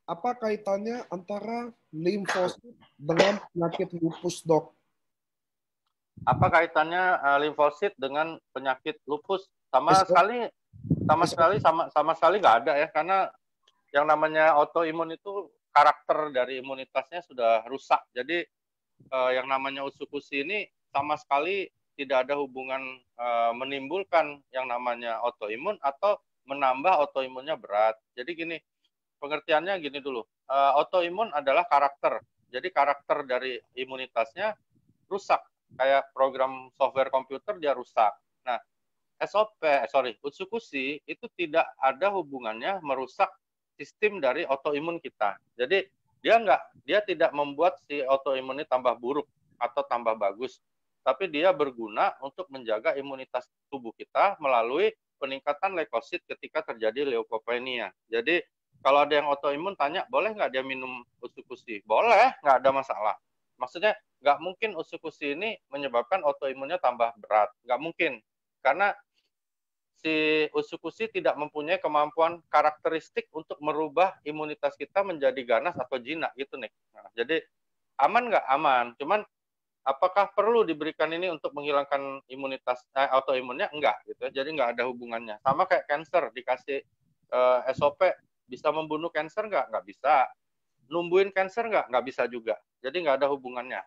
Apa kaitannya antara limfosit dengan penyakit lupus, dok? Apa kaitannya limfosit dengan penyakit lupus? Sama SO, sekali nggak ada ya, karena yang namanya autoimun itu karakter dari imunitasnya sudah rusak. Jadi yang namanya usukusi ini sama sekali tidak ada hubungan menimbulkan yang namanya autoimun atau menambah autoimunnya berat. Jadi gini, pengertiannya gini dulu. Autoimun adalah karakter. Jadi karakter dari imunitasnya rusak. Kayak program software komputer dia rusak. Nah, usukusi itu tidak ada hubungannya merusak sistem dari autoimun kita. Jadi dia tidak membuat si autoimun ini tambah buruk atau tambah bagus, tapi dia berguna untuk menjaga imunitas tubuh kita melalui peningkatan leukosit ketika terjadi leukopenia. Jadi kalau ada yang autoimun tanya, boleh nggak dia minum usukusi? Boleh, nggak ada masalah. Maksudnya nggak mungkin usukusi ini menyebabkan autoimunnya tambah berat. Nggak mungkin. Karena si usukusi tidak mempunyai kemampuan karakteristik untuk merubah imunitas kita menjadi ganas atau jinak gitu nih. Nah, jadi aman nggak? Aman. Cuman apakah perlu diberikan ini untuk menghilangkan imunitas autoimunnya? Enggak gitu. Jadi nggak ada hubungannya. Sama kayak cancer dikasih SOP bisa membunuh cancer nggak? Nggak bisa. Numbuhin cancer nggak? Nggak bisa juga. Jadi nggak ada hubungannya.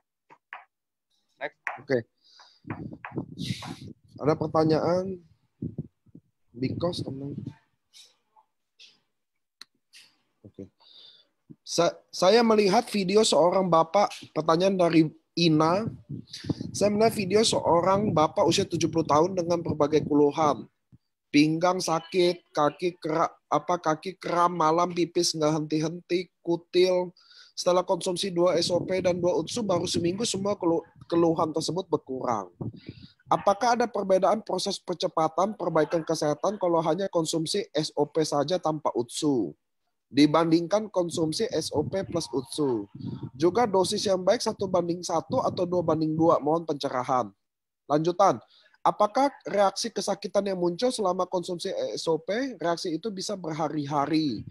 Next. Oke. Ada pertanyaan? Because Oke. Saya melihat video seorang bapak, pertanyaan dari Ina. Saya melihat video seorang bapak usia 70 tahun dengan berbagai keluhan. Pinggang sakit, kaki kram, malam pipis nggak henti-henti, kutil. Setelah konsumsi 2 SOP dan 2 UTSU, baru seminggu semua keluhan tersebut berkurang. Apakah ada perbedaan proses percepatan perbaikan kesehatan kalau hanya konsumsi SOP saja tanpa UTSU dibandingkan konsumsi SOP plus UTSU? Juga dosis yang baik 1:1 atau 2:2? Mohon pencerahan. Lanjutan, apakah reaksi kesakitan yang muncul selama konsumsi SOP, reaksi itu bisa berhari-hari?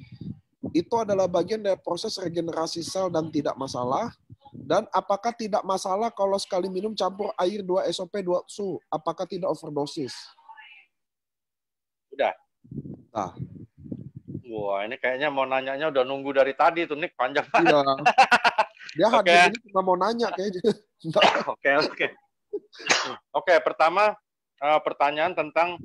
Itu adalah bagian dari proses regenerasi sel dan tidak masalah? Dan apakah tidak masalah kalau sekali minum campur air 2 SOP 2 UTSU? Apakah tidak overdosis? Udah. Nah. Wah, ini kayaknya mau nanyanya udah nunggu dari tadi tuh, Nick, panjang banget. Iya. Dia hadir ini cuma mau nanya kayaknya. Oke, pertama pertanyaan tentang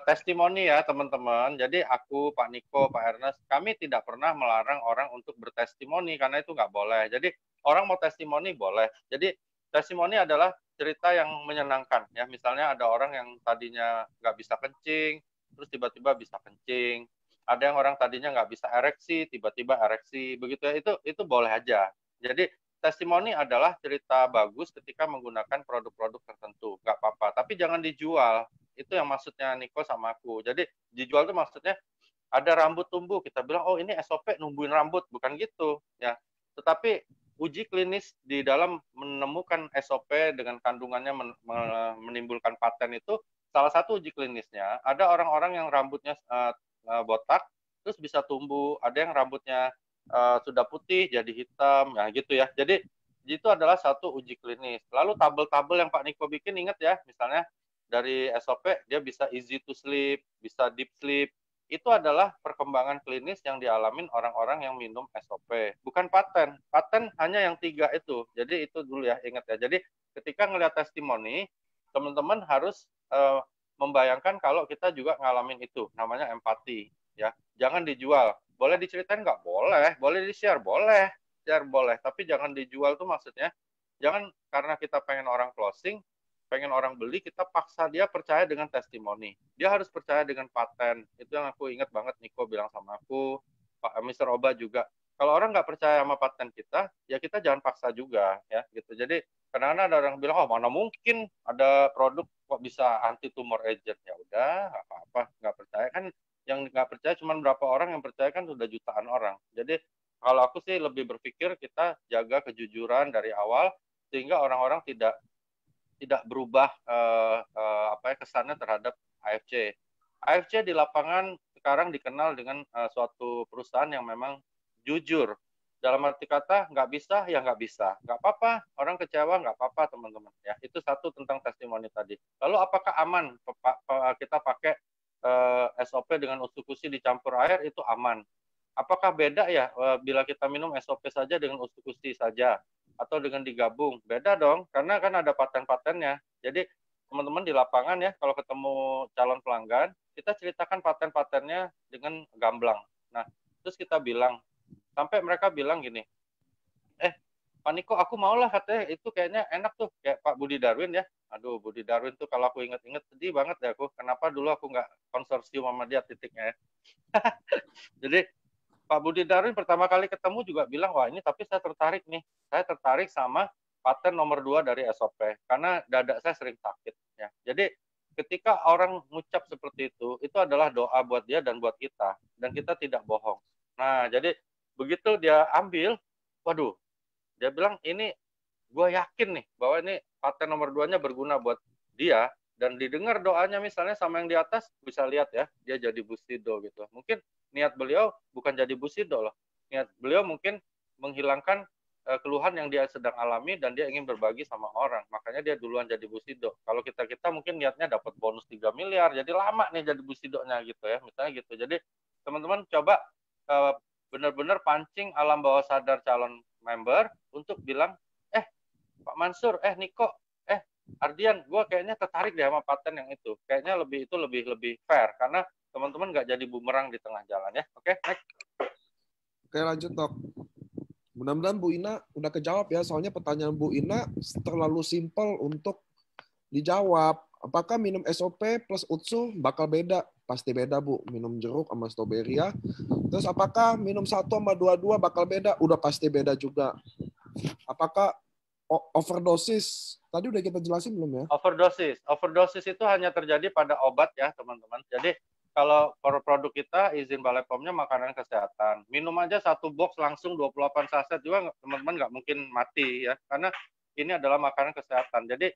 testimoni ya, teman-teman. Jadi aku, Pak Niko, Pak Ernest, kami tidak pernah melarang orang untuk bertestimoni karena itu nggak boleh. Jadi orang mau testimoni boleh. Jadi testimoni adalah cerita yang menyenangkan ya. Misalnya ada orang yang tadinya nggak bisa kencing, terus tiba-tiba bisa kencing. Ada yang orang tadinya nggak bisa ereksi, tiba-tiba ereksi. Begitu ya, itu boleh aja. Jadi testimoni adalah cerita bagus ketika menggunakan produk-produk tertentu, nggak apa-apa. Tapi jangan dijual. Itu yang maksudnya Niko sama aku. Jadi dijual itu maksudnya ada rambut tumbuh, kita bilang oh ini SOP numbuhin rambut, bukan gitu ya. Tetapi uji klinis di dalam menemukan SOP dengan kandungannya menimbulkan paten itu salah satu uji klinisnya. Ada orang-orang yang rambutnya botak terus bisa tumbuh, ada yang rambutnya sudah putih jadi hitam, ya gitu ya. Jadi itu adalah satu uji klinis. Lalu tabel-tabel yang Pak Niko bikin, ingat ya, misalnya dari SOP dia bisa easy to sleep, bisa deep sleep. Itu adalah perkembangan klinis yang dialamin orang-orang yang minum SOP. Bukan paten. Paten hanya yang 3 itu. Jadi itu dulu ya, ingat ya. Jadi ketika ngelihat testimoni, teman-teman harus membayangkan kalau kita juga ngalamin itu. Namanya empati. Ya, jangan dijual. Boleh diceritain nggak? Boleh. Boleh di-share? Boleh. Share boleh. Tapi jangan dijual tuh maksudnya, jangan karena kita pengen orang closing, pengen orang beli, kita paksa dia percaya dengan testimoni. Dia harus percaya dengan paten. Itu yang aku ingat banget Niko bilang sama aku, Pak Mr. Oba juga. Kalau orang nggak percaya sama paten kita, ya kita jangan paksa juga ya gitu. Jadi kadang-kadang ada orang bilang, oh mana mungkin ada produk kok bisa anti tumor agent. Ya udah, nggak apa-apa, nggak percaya kan. Yang nggak percaya cuma berapa orang, yang percaya kan sudah jutaan orang. Jadi kalau aku sih lebih berpikir kita jaga kejujuran dari awal sehingga orang-orang tidak berubah kesannya terhadap AFC. AFC di lapangan sekarang dikenal dengan suatu perusahaan yang memang jujur. Dalam arti kata, nggak bisa, ya nggak bisa. Nggak apa-apa, orang kecewa, nggak apa-apa, teman-teman. Ya, itu satu tentang testimoni tadi. Lalu apakah aman kita pakai SOP dengan usukusi dicampur air, itu aman. Apakah beda ya bila kita minum SOP saja dengan usukusi saja, atau dengan digabung? Beda dong, karena kan ada paten-patennya. Jadi, teman-teman di lapangan ya, kalau ketemu calon pelanggan, kita ceritakan paten-patennya dengan gamblang. Nah, terus kita bilang, sampai mereka bilang gini, Pak Niko, aku maulah katanya, itu kayaknya enak tuh, kayak Pak Budi Darwin ya. Aduh, Budi Darwin tuh kalau aku inget-inget sedih banget ya aku. Kenapa dulu aku nggak konsorsium sama dia titiknya ya. Jadi Pak Budi Darwin pertama kali ketemu juga bilang, wah ini tapi saya tertarik nih. Saya tertarik sama paten nomor 2 dari SOP. Karena dada saya sering sakit. Ya. Jadi ketika orang mengucap seperti itu adalah doa buat dia dan buat kita. Dan kita tidak bohong. Nah, jadi begitu dia ambil, waduh, dia bilang ini gue yakin nih bahwa ini paten nomor 2-nya berguna buat dia, dan didengar doanya misalnya sama yang di atas, bisa lihat ya, dia jadi busido gitu. Mungkin niat beliau bukan jadi busido loh. Niat beliau mungkin menghilangkan keluhan yang dia sedang alami dan dia ingin berbagi sama orang. Makanya dia duluan jadi busido. Kalau kita mungkin niatnya dapat bonus 3 miliar, jadi lama nih jadi busidonya gitu ya, misalnya gitu. Jadi teman-teman coba benar-benar pancing alam bawah sadar calon member untuk bilang, Pak Mansur, Niko, Ardian, gue kayaknya tertarik deh sama paten yang itu. Kayaknya itu lebih fair, karena teman-teman nggak jadi bumerang di tengah jalan ya. Oke, next. Oke, lanjut dok. Mudah-mudahan Bu Ina udah kejawab ya, soalnya pertanyaan Bu Ina terlalu simpel untuk dijawab. Apakah minum SOP plus UTSU bakal beda? Pasti beda, Bu. Minum jeruk sama strawberry ya. Terus apakah minum 1 sama 2 bakal beda? Udah pasti beda juga. Apakah overdosis? Tadi udah kita jelasin belum ya? Overdosis itu hanya terjadi pada obat ya, teman-teman. Jadi kalau produk kita izin Balai POM-nya makanan kesehatan. Minum aja 1 box langsung 28 saset juga teman-teman nggak mungkin mati ya, karena ini adalah makanan kesehatan. Jadi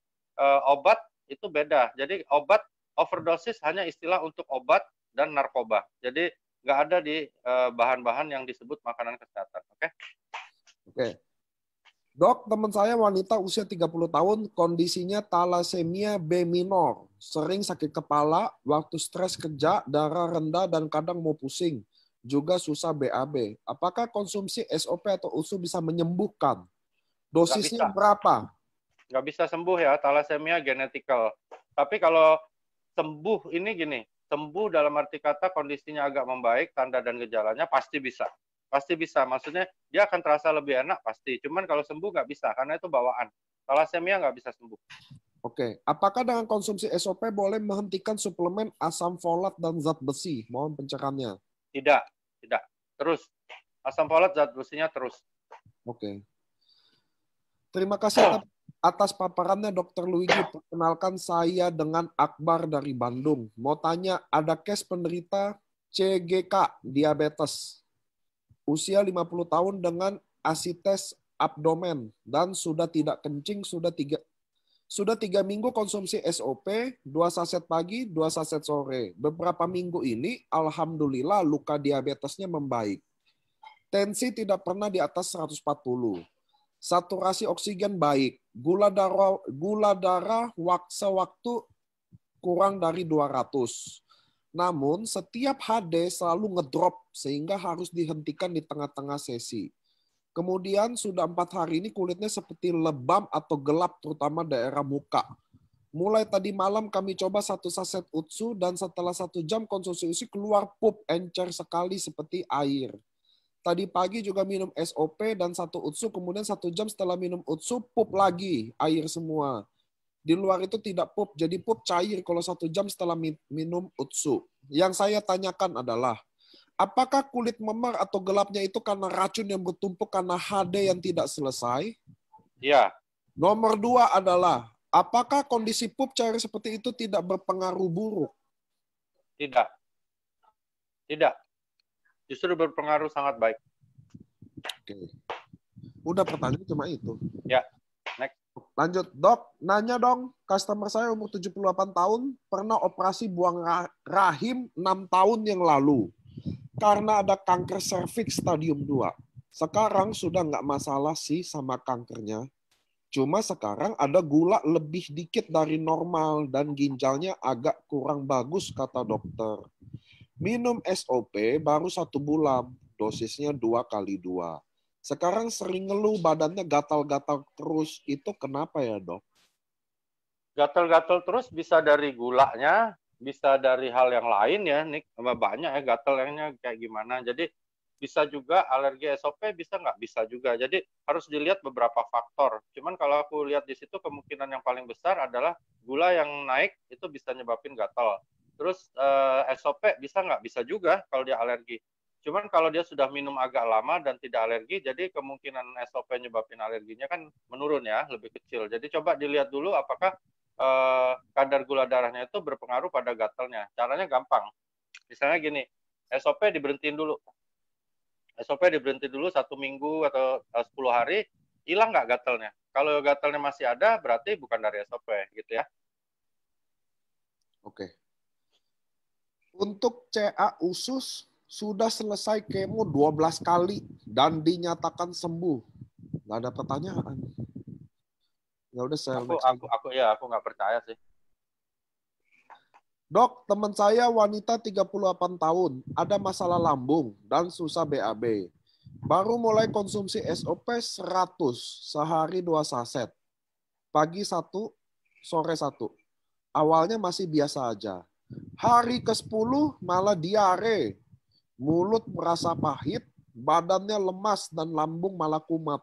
obat itu beda. Jadi obat overdosis hanya istilah untuk obat dan narkoba. Jadi nggak ada di bahan-bahan yang disebut makanan kesehatan. Oke? Oke. Dok, teman saya wanita usia 30 tahun, kondisinya talasemia B minor, sering sakit kepala, waktu stres kerja, darah rendah, dan kadang mau pusing. Juga susah BAB. Apakah konsumsi SOP atau USU bisa menyembuhkan? Dosisnya berapa? Nggak bisa sembuh ya, talasemia genetikal. Tapi kalau sembuh ini gini, sembuh dalam arti kata kondisinya agak membaik, tanda dan gejalanya pasti bisa. Pasti bisa, maksudnya dia akan terasa lebih enak pasti. Cuman kalau sembuh nggak bisa, karena itu bawaan. Talasemia nggak bisa sembuh. Oke, apakah dengan konsumsi SOP boleh menghentikan suplemen asam folat dan zat besi? Mohon pencerahannya. Tidak. Terus, asam folat zat besinya terus. Oke. Terima kasih atas paparannya Dr. Luigi. Perkenalkan saya dengan Akbar dari Bandung. Mau tanya, ada case penderita CGK, diabetes. Usia 50 tahun dengan asites abdomen dan sudah tidak kencing sudah 3 minggu konsumsi SOP, 2 saset pagi, 2 saset sore. Beberapa minggu ini alhamdulillah luka diabetesnya membaik. Tensi tidak pernah di atas 140. Saturasi oksigen baik. Gula darah sewaktu kurang dari 200. Namun, setiap HD selalu ngedrop sehingga harus dihentikan di tengah-tengah sesi. Kemudian, sudah 4 hari ini kulitnya seperti lebam atau gelap, terutama daerah muka. Mulai tadi malam kami coba 1 saset UTSU dan setelah 1 jam konsumsi UTSU keluar pup encer sekali seperti air. Tadi pagi juga minum SOP dan 1 UTSU, kemudian 1 jam setelah minum UTSU, pup lagi, air semua. Di luar itu tidak pup, jadi pup cair kalau 1 jam setelah minum UTSU. Yang saya tanyakan adalah, apakah kulit memar atau gelapnya itu karena racun yang bertumpuk karena HD yang tidak selesai? Iya. Nomor 2 adalah, apakah kondisi pup cair seperti itu tidak berpengaruh buruk? Tidak. Justru berpengaruh sangat baik. Oke. Udah pertanyaan cuma itu. Ya. Next. Lanjut, Dok. Nanya dong, customer saya umur 78 tahun, pernah operasi buang rahim 6 tahun yang lalu. karena ada kanker serviks stadium 2. Sekarang sudah nggak masalah sih sama kankernya. Cuma sekarang ada gula lebih dikit dari normal dan ginjalnya agak kurang bagus, kata dokter. Minum SOP baru 1 bulan, dosisnya 2x2. Sekarang sering ngeluh badannya gatal-gatal terus. Itu kenapa ya, Dok? Gatal-gatal terus bisa dari gulanya, bisa dari hal yang lain ya, Nick. Banyak ya gatalnya kayak gimana. Jadi bisa juga alergi SOP, bisa nggak? Bisa juga. Jadi harus dilihat beberapa faktor. Cuman kalau aku lihat di situ kemungkinan yang paling besar adalah gula yang naik itu bisa nyebabin gatal. Terus SOP bisa nggak? Bisa juga kalau dia alergi. Cuman kalau dia sudah minum agak lama dan tidak alergi, jadi kemungkinan SOP nyebabin alerginya kan menurun ya, lebih kecil. Jadi coba dilihat dulu apakah kadar gula darahnya itu berpengaruh pada gatalnya. Caranya gampang. Misalnya gini, SOP diberhentiin dulu. SOP diberhenti dulu 1 minggu atau 10 hari, hilang nggak gatalnya? Kalau gatalnya masih ada, berarti bukan dari SOP, gitu ya. Oke. Untuk CA usus, sudah selesai kemo 12 kali dan dinyatakan sembuh. Nggak ada pertanyaan. Ya udah saya next aja. Aku nggak percaya sih. Dok, teman saya wanita 38 tahun, ada masalah lambung dan susah BAB. Baru mulai konsumsi SOP 100, sehari 2 saset. Pagi 1, sore 1. Awalnya masih biasa aja. Hari ke-10 malah diare. Mulut merasa pahit, badannya lemas dan lambung malah kumat.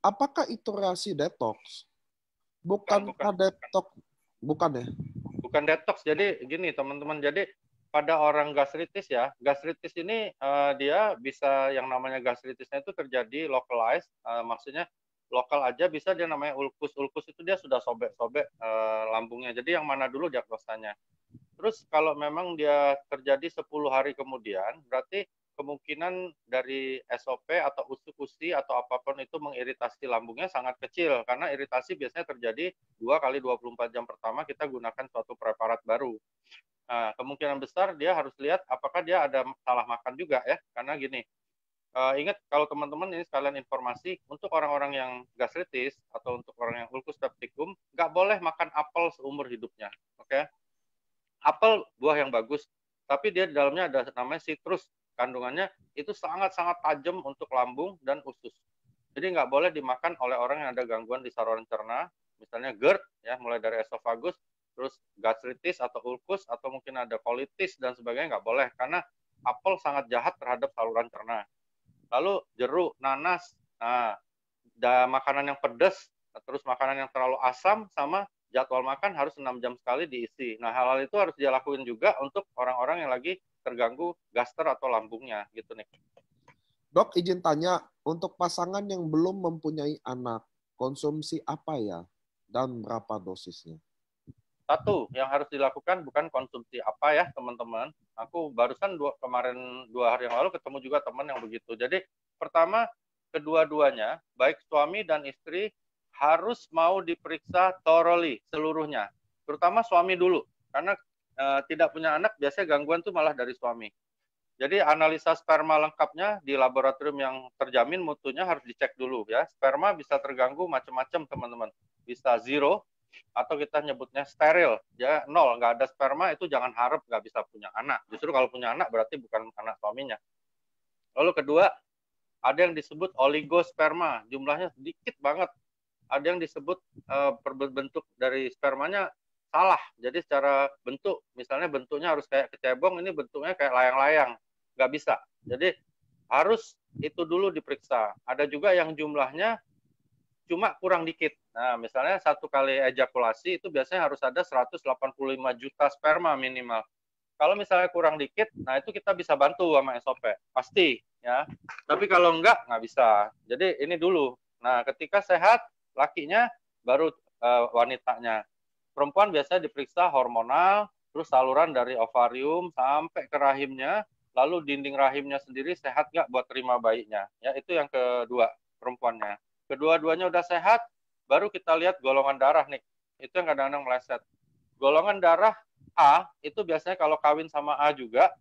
Apakah itu reaksi detox? Bukan detox, bukan ya? Bukan detox. Jadi gini teman-teman, jadi pada orang gastritis ya, gastritis ini dia bisa yang namanya gastritisnya itu terjadi localized, maksudnya lokal aja, bisa dia namanya ulkus. Ulkus itu dia sudah sobek-sobek lambungnya. Jadi yang mana dulu diagnosanya. Terus kalau memang dia terjadi 10 hari kemudian, berarti kemungkinan dari SOP atau usus-usi atau apapun itu mengiritasi lambungnya sangat kecil, karena iritasi biasanya terjadi 2 kali 24 jam pertama kita gunakan suatu preparat baru. Nah, kemungkinan besar dia harus lihat apakah dia ada salah makan juga ya, karena gini, ingat kalau teman-teman ini sekalian informasi, untuk orang-orang yang gastritis atau untuk orang yang ulkus peptikum, nggak boleh makan apel seumur hidupnya, oke? Apel buah yang bagus, tapi dia di dalamnya ada namanya citrus, kandungannya itu sangat-sangat tajam untuk lambung dan usus. Jadi nggak boleh dimakan oleh orang yang ada gangguan di saluran cerna, misalnya GERD, ya, mulai dari esofagus, terus gastritis atau ulkus, atau mungkin ada kolitis dan sebagainya, nggak boleh, karena apel sangat jahat terhadap saluran cerna. Lalu jeruk, nanas, nah, makanan yang pedas, terus makanan yang terlalu asam, sama jadwal makan harus 6 jam sekali diisi. Nah, hal-hal itu harus dia lakuin juga untuk orang-orang yang lagi terganggu gaster atau lambungnya, gitu nih. Dok, izin tanya, untuk pasangan yang belum mempunyai anak, konsumsi apa ya? Dan berapa dosisnya? Satu, yang harus dilakukan bukan konsumsi apa ya, teman-teman. Aku barusan kemarin 2 hari yang lalu ketemu juga teman yang begitu. Jadi, pertama, kedua-duanya, baik suami dan istri, harus mau diperiksa thoroughly seluruhnya. Terutama suami dulu, karena tidak punya anak biasanya gangguan tuh malah dari suami. Jadi analisa sperma lengkapnya di laboratorium yang terjamin mutunya harus dicek dulu ya. Sperma bisa terganggu macam-macam teman-teman. Bisa zero atau kita nyebutnya steril, ya 0, nggak ada sperma, itu jangan harap nggak bisa punya anak. Justru kalau punya anak berarti bukan anak suaminya. Lalu kedua, ada yang disebut oligosperma, jumlahnya sedikit banget. Ada yang disebut bentuk dari spermanya salah. Jadi secara bentuk, misalnya bentuknya harus kayak kecebong, ini bentuknya kayak layang-layang. Nggak bisa. Jadi harus itu dulu diperiksa. Ada juga yang jumlahnya cuma kurang dikit. Nah, misalnya 1 kali ejakulasi itu biasanya harus ada 185 juta sperma minimal. Kalau misalnya kurang dikit, nah itu kita bisa bantu sama SOP, pasti ya. Tapi kalau nggak bisa. Jadi ini dulu. Nah, ketika sehat, lakinya baru wanitanya. Perempuan biasanya diperiksa hormonal, terus saluran dari ovarium sampai ke rahimnya, lalu dinding rahimnya sendiri sehat nggak buat terima bayinya. Ya, itu yang kedua, perempuannya. Kedua-duanya udah sehat, baru kita lihat golongan darah nih. Itu yang kadang-kadang meleset. Golongan darah A itu biasanya kalau kawin sama A juga,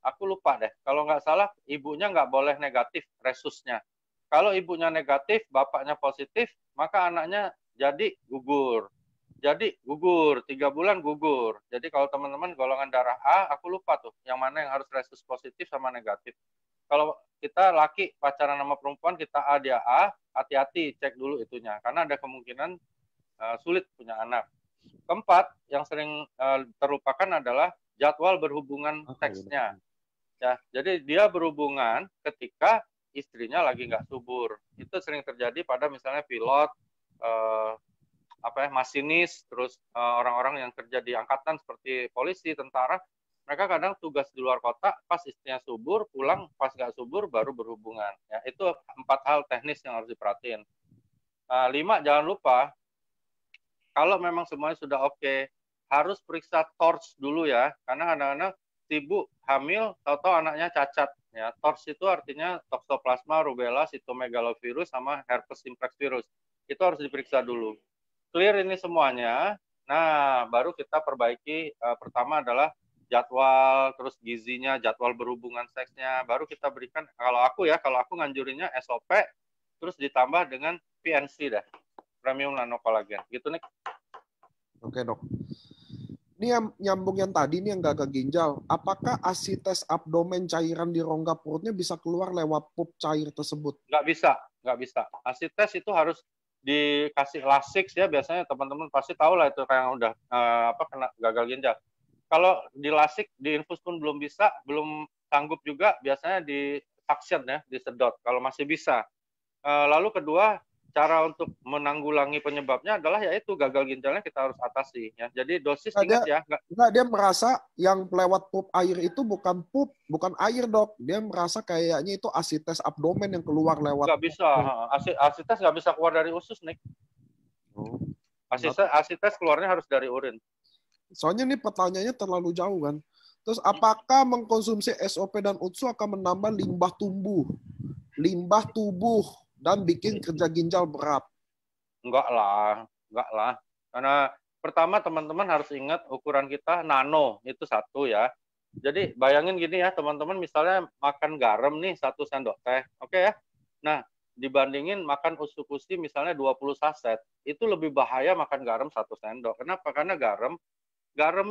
Aku lupa deh. Kalau nggak salah, ibunya nggak boleh negatif resusnya. Kalau ibunya negatif, bapaknya positif, maka anaknya jadi gugur. Jadi gugur, 3 bulan gugur. Jadi kalau teman-teman golongan darah A, aku lupa tuh, yang mana yang harus resus positif sama negatif. Kalau kita laki pacaran sama perempuan, kita A, dia A, hati-hati cek dulu itunya. Karena ada kemungkinan sulit punya anak. Keempat, yang sering terlupakan adalah jadwal berhubungan seksnya. Ya, jadi dia berhubungan ketika istrinya lagi nggak subur. Itu sering terjadi pada misalnya pilot, masinis, terus orang-orang yang kerja di angkatan seperti polisi, tentara. Mereka kadang tugas di luar kota, pas istrinya subur, pulang pas nggak subur baru berhubungan. Ya, itu 4 hal teknis yang harus diperhatiin. 5, jangan lupa kalau memang semuanya sudah oke, harus periksa TORCH dulu ya, karena anak-anak sibuk hamil, tahu-tahu anaknya cacat. Ya, TORCH itu artinya Toxoplasma, Rubella, Cytomegalovirus, sama Herpes simplex virus. Itu harus diperiksa dulu. Clear ini semuanya, nah baru kita perbaiki. Pertama adalah jadwal, terus gizinya, jadwal berhubungan seksnya, baru kita berikan. Kalau aku nganjurinnya SOP, terus ditambah dengan PNC dah, premium nanokolagen. Gitu nih. Oke, Dok. Ini yang nyambung yang tadi nih yang gagal ginjal. Apakah asites abdomen cairan di rongga perutnya bisa keluar lewat pup cair tersebut? Nggak bisa. Asites itu harus dikasih lasix ya, biasanya teman-teman pasti tahu lah itu kayak udah kena gagal ginjal. Kalau di lasix, di infus pun belum bisa, belum sanggup juga, biasanya di suction ya, disedot kalau masih bisa. Lalu kedua, cara untuk menanggulangi penyebabnya adalah yaitu gagal ginjalnya kita harus atasi ya. Jadi dosis ingat ya. Dia merasa yang lewat pup air itu bukan pup, bukan air, Dok. Dia merasa kayaknya itu asites abdomen yang keluar lewat. Nggak bisa. Asites nggak bisa keluar dari usus, Nick. Asites keluarnya harus dari urin. Soalnya nih pertanyaannya terlalu jauh kan. Terus apakah mengkonsumsi SOP dan UTSU akan menambah limbah tubuh dan bikin kerja ginjal berat? Enggak lah. Karena pertama teman-teman harus ingat ukuran kita nano, itu 1 ya. Jadi bayangin gini ya teman-teman, misalnya makan garam nih 1 sendok teh, oke ya. Nah, dibandingin makan usukusi misalnya 20 saset, itu lebih bahaya makan garam 1 sendok. Kenapa? Karena garam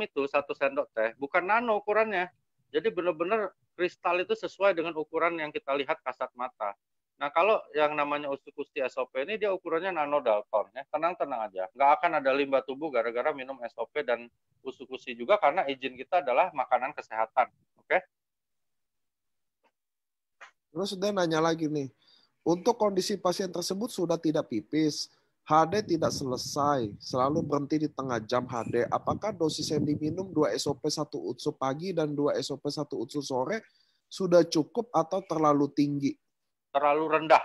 itu 1 sendok teh bukan nano ukurannya. Jadi benar-benar kristal itu sesuai dengan ukuran yang kita lihat kasat mata. Nah, kalau yang namanya usukusi SOP ini dia ukurannya nanodalton ya. Tenang-tenang aja. Nggak akan ada limbah tubuh gara-gara minum SOP dan usukusi juga, karena izin kita adalah makanan kesehatan. Oke? Terus dia nanya lagi nih. Untuk kondisi pasien tersebut sudah tidak pipis, HD tidak selesai, selalu berhenti di tengah jam HD. Apakah dosis yang diminum 2 SOP 1 UTSU pagi dan 2 SOP 1 UTSU sore sudah cukup atau terlalu tinggi? Terlalu rendah.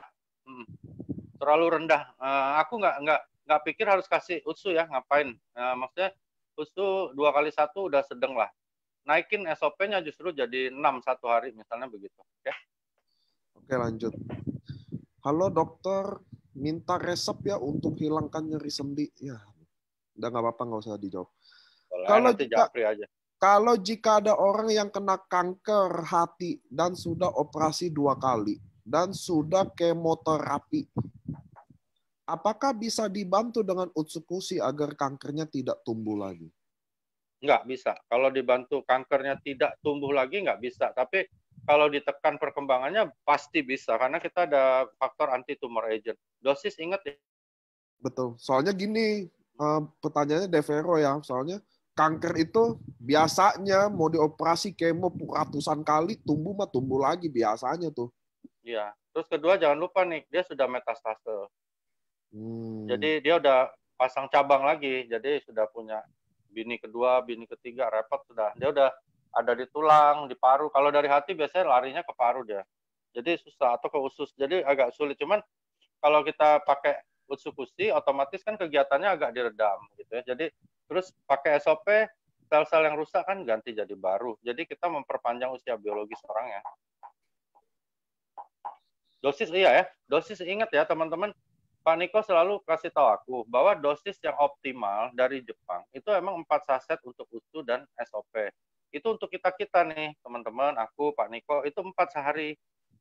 Aku nggak pikir harus kasih UTSU ya, ngapain? Maksudnya UTSU 2 kali 1 udah sedang lah. Naikin SOP-nya justru jadi 6 1 hari misalnya begitu. Oke, lanjut. Halo dokter, minta resep ya untuk hilangkan nyeri sendi. Ya, udah nggak apa-apa, nggak usah dijawab. Kalau jika ada orang yang kena kanker hati dan sudah operasi 2 kali dan sudah kemoterapi, apakah bisa dibantu dengan usukusi agar kankernya tidak tumbuh lagi? Nggak bisa. Kalau dibantu kankernya tidak tumbuh lagi, nggak bisa. Tapi kalau ditekan perkembangannya pasti bisa, karena kita ada faktor anti-tumor agent. Dosis ingat ya. Betul. Soalnya gini, pertanyaannya Devero ya, soalnya kanker itu biasanya mau dioperasi kemo ratusan kali, tumbuh lagi biasanya tuh. Iya. Terus kedua jangan lupa nih, dia sudah metastase. Jadi dia udah pasang cabang lagi, jadi sudah punya bini kedua, bini ketiga, repot sudah. Dia udah ada di tulang, di paru. Kalau dari hati biasanya larinya ke paru dia. Jadi susah, atau ke usus. Jadi agak sulit. Cuman kalau kita pakai usukusi, otomatis kan kegiatannya agak diredam gitu ya. Jadi terus pakai SOP, sel-sel yang rusak kan ganti jadi baru. Jadi kita memperpanjang usia biologis orang ya. Dosis iya ya. Dosis ingat ya teman-teman. Pak Niko selalu kasih tahu aku bahwa dosis yang optimal dari Jepang itu emang 4 saset untuk UTSU dan SOP. Itu untuk kita-kita nih, teman-teman, aku, Pak Niko, itu 4 sehari.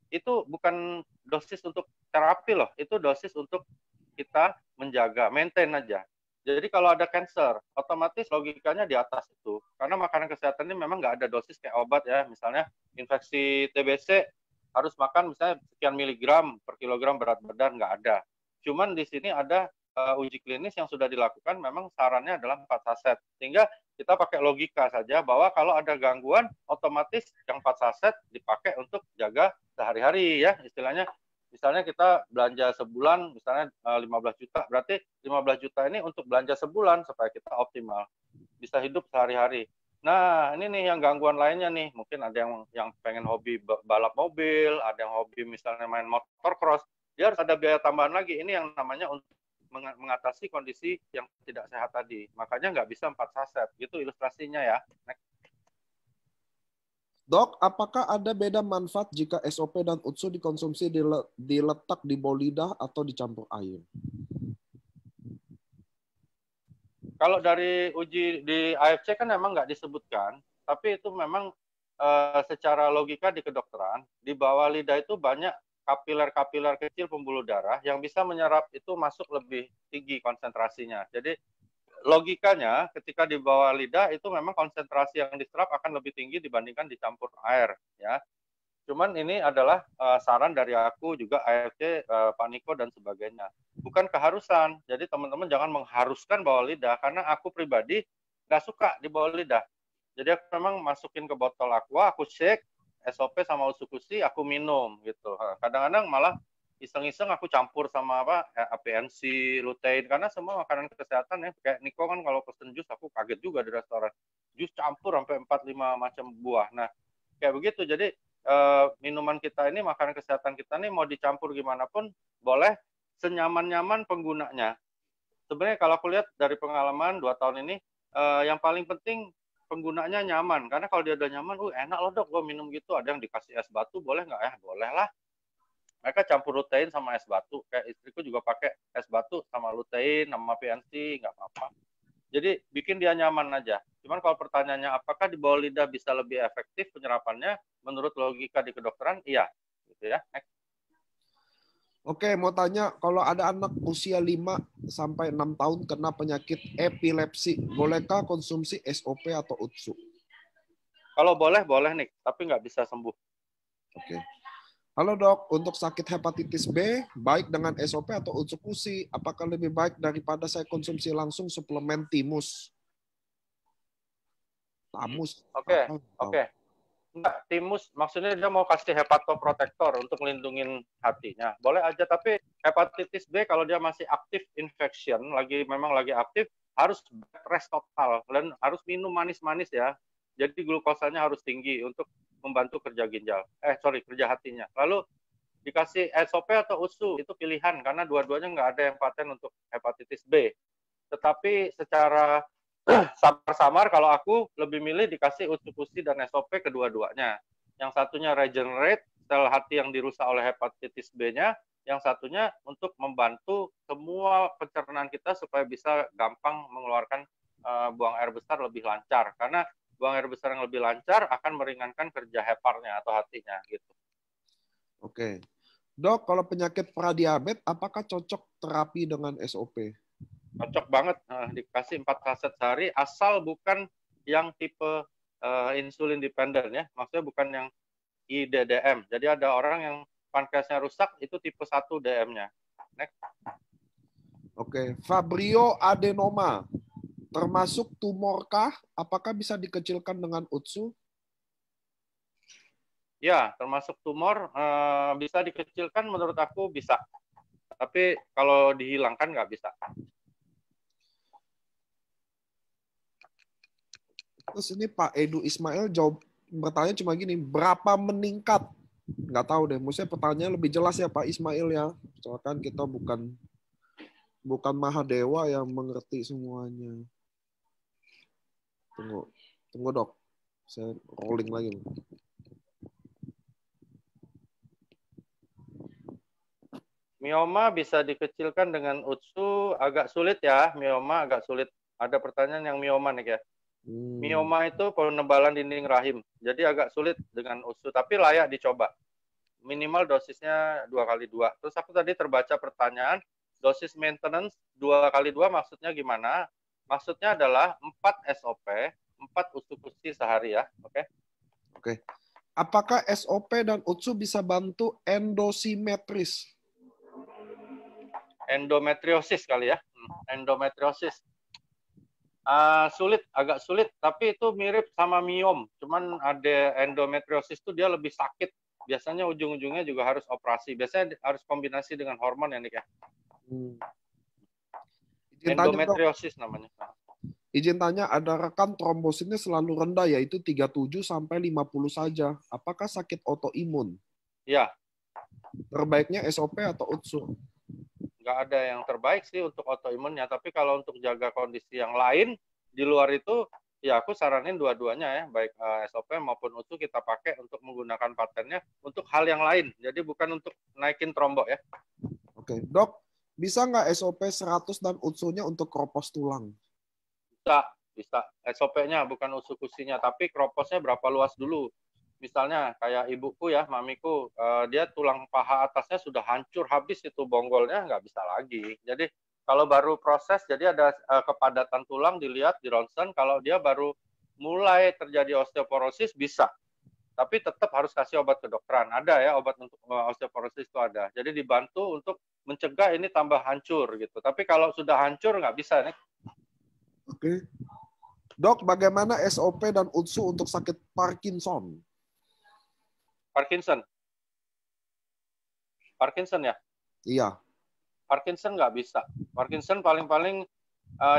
Itu bukan dosis untuk terapi loh, itu dosis untuk kita menjaga, maintain aja. Jadi kalau ada cancer, otomatis logikanya di atas itu. Karena makanan kesehatan ini memang nggak ada dosis kayak obat ya. Misalnya infeksi TBC harus makan misalnya sekian miligram per kilogram berat badan, nggak ada. Cuman di sini ada uji klinis yang sudah dilakukan, memang sarannya adalah 4 saset. Sehingga kita pakai logika saja bahwa kalau ada gangguan, otomatis yang 4 saset dipakai untuk jaga sehari-hari ya. Istilahnya, misalnya kita belanja sebulan, misalnya 15 juta, berarti 15 juta ini untuk belanja sebulan supaya kita optimal, bisa hidup sehari-hari. Nah, ini nih yang gangguan lainnya nih. Mungkin ada yang pengen hobi balap mobil, ada yang hobi misalnya main motor cross. Dia harus ada biaya tambahan lagi. Ini yang namanya untuk mengatasi kondisi yang tidak sehat tadi. Makanya nggak bisa 4 saset. Gitu ilustrasinya ya. Next. Dok, apakah ada beda manfaat jika SOP dan UTSU dikonsumsi diletak di bawah lidah atau dicampur air? Kalau dari uji di AFC kan memang nggak disebutkan, tapi itu memang secara logika di kedokteran, di bawah lidah itu banyak kapiler-kapiler kecil pembuluh darah yang bisa menyerap itu masuk lebih tinggi konsentrasinya. Jadi logikanya ketika di bawah lidah itu memang konsentrasi yang diserap akan lebih tinggi dibandingkan dicampur air ya. Cuman ini adalah saran dari aku juga AFC, Pak Niko dan sebagainya. Bukan keharusan. Jadi teman-teman jangan mengharuskan bawah lidah karena aku pribadi nggak suka di bawah lidah. Jadi aku memang masukin ke botol aqua, aku shake, SOP sama usukusi, aku minum gitu. Kadang-kadang malah iseng-iseng aku campur sama APNC, lutein, karena semua makanan kesehatan ya. Kayak Niko kan kalau pesen jus, aku kaget juga di restoran. Jus campur sampai 4-5 macam buah. Nah, kayak begitu. Jadi minuman kita ini, makanan kesehatan kita ini mau dicampur gimana pun boleh, senyaman-nyaman penggunanya. Sebenarnya kalau aku lihat dari pengalaman 2 tahun ini, yang paling penting penggunanya nyaman. Karena kalau dia udah nyaman, enak loh dok, gue minum gitu. Ada yang dikasih es batu, boleh nggak ya? Boleh lah. Mereka campur lutein sama es batu. Kayak istriku juga pakai es batu sama lutein, sama PNC, nggak apa-apa. Jadi bikin dia nyaman aja. Cuman kalau pertanyaannya apakah di bawah lidah bisa lebih efektif penyerapannya, menurut logika di kedokteran, iya. Gitu ya. Next. Oke, mau tanya, kalau ada anak usia 5-6 tahun kena penyakit epilepsi, bolehkah konsumsi SOP atau UTSU? Kalau boleh, boleh nih, tapi nggak bisa sembuh. Oke. Halo dok, untuk sakit hepatitis B, baik dengan SOP atau UTSU, apakah lebih baik daripada saya konsumsi langsung suplemen Timus? Tamus? Oke. Enggak, Timus maksudnya dia mau kasih hepatoprotektor untuk melindungi hatinya. Boleh aja, tapi hepatitis B kalau dia masih aktif infection, memang lagi aktif, harus rest total dan harus minum manis-manis ya. Jadi glukosanya harus tinggi untuk membantu kerja kerja hatinya. Lalu dikasih SOP atau USU itu pilihan karena dua-duanya nggak ada yang paten untuk hepatitis B. Tetapi secara samar-samar kalau aku lebih milih dikasih usukusi dan SOP kedua-duanya. Yang satunya regenerate, sel hati yang dirusak oleh hepatitis B-nya, yang satunya untuk membantu semua pencernaan kita supaya bisa gampang mengeluarkan buang air besar lebih lancar. Karena buang air besar yang lebih lancar akan meringankan kerja heparnya atau hatinya gitu. Oke. Dok, kalau penyakit pradiabetes, apakah cocok terapi dengan SOP? Cocok banget, dikasih 4 saset sehari asal bukan yang tipe insulin dependent ya, maksudnya bukan yang IDDM. Jadi ada orang yang pankreasnya rusak itu tipe 1 DM-nya. Next. Oke, Fabrio adenoma termasuk tumorkah? Apakah bisa dikecilkan dengan UTSU? Ya, termasuk tumor, bisa dikecilkan menurut aku bisa. Tapi kalau dihilangkan nggak bisa. Terus ini Pak Edu Ismail jawab bertanya cuma gini, berapa meningkat? Nggak tahu deh, maksudnya pertanyaan lebih jelas ya Pak Ismail ya. Soalnya kita bukan Mahadewa yang mengerti semuanya. Tunggu dok, saya rolling lagi. Mioma bisa dikecilkan dengan UTSU, agak sulit ya, mioma agak sulit. Ada pertanyaan yang mioma nih ya. Mioma itu penebalan dinding rahim. Jadi agak sulit dengan usus, tapi layak dicoba. Minimal dosisnya 2x2. Terus aku tadi terbaca pertanyaan, dosis maintenance 2x2 maksudnya gimana? Maksudnya adalah 4 SOP, 4 usukusi sehari ya. Oke. Oke. Apakah SOP dan UTSU bisa bantu endosimetris? Endometriosis kali ya. Endometriosis. Sulit, agak sulit, tapi itu mirip sama miom. Cuman ada endometriosis itu dia lebih sakit. Biasanya ujung-ujungnya juga harus operasi. Biasanya harus kombinasi dengan hormon ya, Nik ya. Endometriosis namanya. Izin tanya, ada rekan trombositnya selalu rendah, yaitu 37 sampai 50 saja. Apakah sakit autoimun? Ya. Terbaiknya SOP atau UTSU? Nggak ada yang terbaik sih untuk autoimunnya, tapi kalau untuk jaga kondisi yang lain di luar itu, ya aku saranin dua-duanya ya, baik SOP maupun UTSU kita pakai untuk menggunakan patennya untuk hal yang lain, jadi bukan untuk naikin trombo ya. Oke, dok, bisa nggak SOP 100 dan UTSU-nya untuk kropos tulang? Bisa. SOP-nya bukan usukusinya, tapi kroposnya berapa luas dulu. Misalnya kayak ibuku ya, mamiku, dia tulang paha atasnya sudah hancur habis itu bonggolnya, nggak bisa lagi. Jadi kalau baru proses, jadi ada kepadatan tulang dilihat di ronsen, kalau dia baru mulai terjadi osteoporosis bisa. Tapi tetap harus kasih obat kedokteran. Ada ya obat untuk osteoporosis itu ada. Jadi dibantu untuk mencegah ini tambah hancur gitu. Tapi kalau sudah hancur nggak bisa nih. Oke. Dok, bagaimana SOP dan UTSU untuk sakit Parkinson? Parkinson ya? Iya. Parkinson nggak bisa. Parkinson paling-paling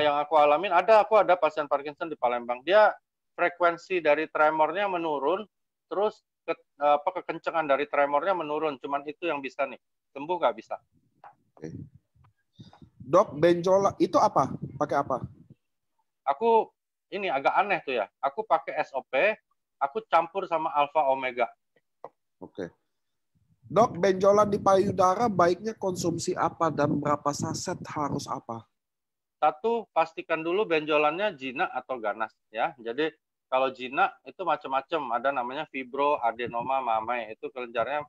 yang aku alamin, aku ada pasien Parkinson di Palembang. Dia frekuensi dari tremornya menurun, terus kekencangan dari tremornya menurun. Cuman itu yang bisa nih. Sembuh nggak bisa. Oke. Dok, benjolan itu apa? Pakai apa? Aku ini agak aneh tuh ya. Aku pakai SOP, aku campur sama alfa omega. Oke. Dok, benjolan di payudara baiknya konsumsi apa dan berapa saset harus apa? Satu, pastikan dulu benjolannya jinak atau ganas ya. Jadi kalau jinak itu macam-macam, ada namanya fibroadenoma mamae, itu kelenjarnya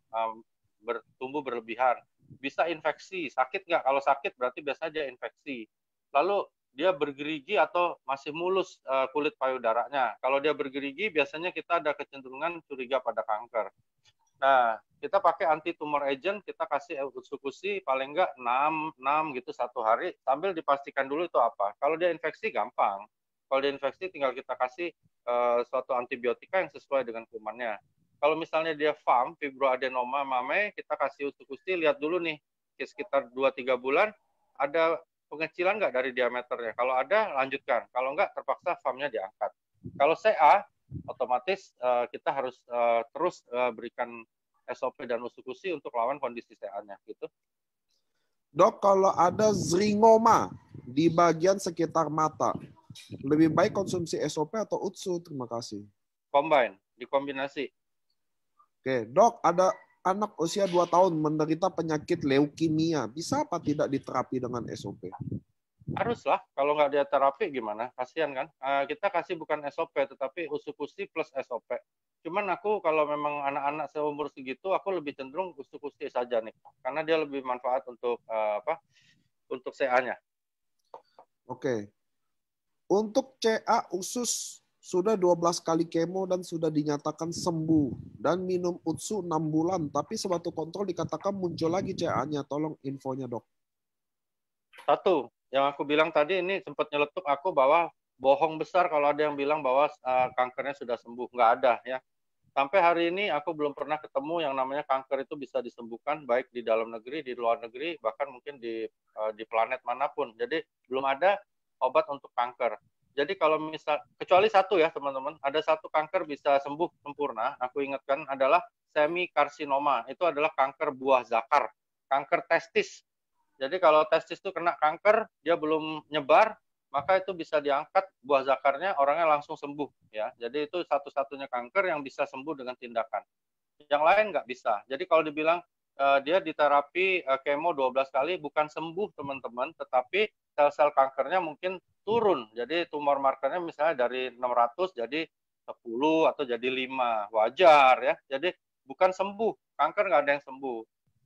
bertumbuh berlebihan. Bisa infeksi, sakit nggak? Kalau sakit berarti biasanya dia infeksi. Lalu dia bergerigi atau masih mulus kulit payudaranya. Kalau dia bergerigi, biasanya kita ada kecenderungan curiga pada kanker. Nah, kita pakai anti tumor agent, kita kasih usukusi paling enggak 6 gitu satu hari, sambil dipastikan dulu itu apa. Kalau dia infeksi gampang. Kalau dia infeksi tinggal kita kasih suatu antibiotika yang sesuai dengan kumannya. Kalau misalnya dia fibroadenoma mamae, kita kasih usukusi, lihat dulu nih, sekitar 2-3 bulan, ada pengecilan nggak dari diameternya. Kalau ada, lanjutkan. Kalau nggak, terpaksa FAM-nya diangkat. Kalau CA, otomatis kita harus terus berikan SOP dan usukusi untuk lawan kondisi CA-nya gitu. Dok, kalau ada zringoma di bagian sekitar mata, lebih baik konsumsi SOP atau UTSU? Terima kasih. Dikombinasi. Oke, dok, ada anak usia 2 tahun menderita penyakit leukemia. Bisa apa tidak diterapi dengan SOP? Haruslah, kalau nggak dia terapi gimana? Kasihan kan? Kita kasih bukan SOP, tetapi usukusi plus SOP. Cuman aku kalau memang anak-anak seumur segitu, aku lebih cenderung usukusi saja nih, karena dia lebih manfaat untuk untuk CA-nya. Oke. Untuk CA usus sudah 12 kali kemo dan sudah dinyatakan sembuh dan minum UTSU 6 bulan, tapi sewaktu kontrol dikatakan muncul lagi CA-nya. Tolong infonya, dok. Satu, yang aku bilang tadi ini sempat nyeletuk aku bahwa bohong besar kalau ada yang bilang bahwa kankernya sudah sembuh. Nggak ada ya. Sampai hari ini aku belum pernah ketemu yang namanya kanker itu bisa disembuhkan baik di dalam negeri, di luar negeri, bahkan mungkin di planet manapun. Jadi belum ada obat untuk kanker. Jadi kalau misal, kecuali satu ya teman-teman, ada satu kanker bisa sembuh sempurna, aku ingatkan adalah semikarsinoma. Itu adalah kanker buah zakar, kanker testis. Jadi kalau testis itu kena kanker, dia belum nyebar, maka itu bisa diangkat buah zakarnya, orangnya langsung sembuh ya. Jadi itu satu-satunya kanker yang bisa sembuh dengan tindakan. Yang lain nggak bisa. Jadi kalau dibilang dia diterapi kemo 12 kali, bukan sembuh teman-teman, tetapi sel-sel kankernya mungkin turun. Jadi tumor markernya misalnya dari 600 jadi 10 atau jadi 5. Wajar ya. Jadi bukan sembuh, kanker nggak ada yang sembuh.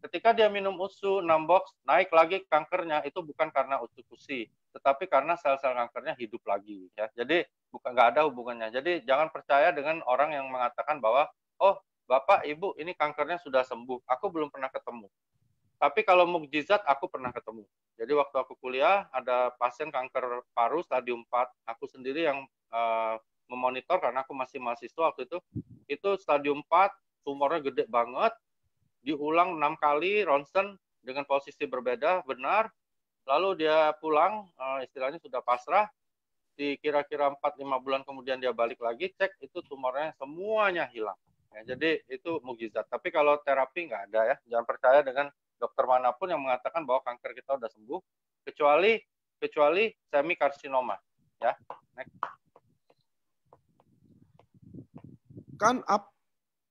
Ketika dia minum USU 6 box, naik lagi kankernya, itu bukan karena USU kusi, tetapi karena sel-sel kankernya hidup lagi. Ya. Jadi bukan, nggak ada hubungannya. Jadi jangan percaya dengan orang yang mengatakan bahwa, oh Bapak, Ibu, ini kankernya sudah sembuh. Aku belum pernah ketemu. Tapi kalau mukjizat, aku pernah ketemu. Jadi waktu aku kuliah, ada pasien kanker paru stadium 4. Aku sendiri yang memonitor karena aku masih mahasiswa waktu itu stadium 4, tumornya gede banget, diulang 6 kali ronsen dengan posisi berbeda, benar. Lalu dia pulang, istilahnya sudah pasrah, di kira-kira 4-5 bulan kemudian dia balik lagi, cek itu tumornya semuanya hilang. Ya, jadi itu mukjizat. Tapi kalau terapi nggak ada ya, jangan percaya dengan dokter manapun yang mengatakan bahwa kanker kita udah sembuh, kecuali semikarsinoma. Ya, next.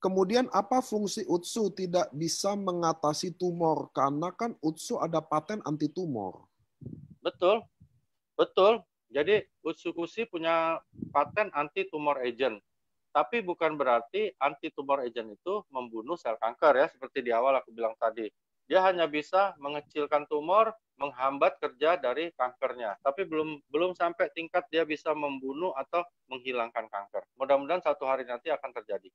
Kemudian apa fungsi UTSU tidak bisa mengatasi tumor? Karena kan UTSU ada paten anti tumor. Betul, betul. Jadi UTSU punya paten anti tumor agent. Tapi bukan berarti anti tumor agent itu membunuh sel kanker ya, seperti di awal aku bilang tadi. Dia hanya bisa mengecilkan tumor, menghambat kerja dari kankernya. Tapi belum sampai tingkat dia bisa membunuh atau menghilangkan kanker. Mudah-mudahan satu hari nanti akan terjadi.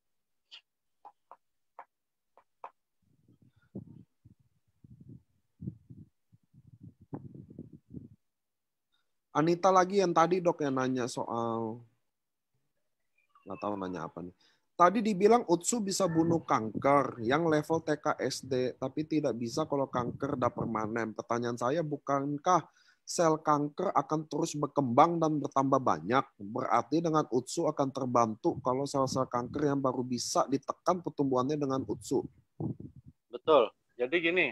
Anita lagi yang tadi dok yang nanya soal, nggak tahu nanya apa nih. Tadi dibilang UTSU bisa bunuh kanker yang level TK SD, tapi tidak bisa kalau kanker udah permanen. Pertanyaan saya, bukankah sel kanker akan terus berkembang dan bertambah banyak? Berarti dengan UTSU akan terbantu kalau sel-sel kanker yang baru bisa ditekan pertumbuhannya dengan UTSU. Betul. Jadi gini,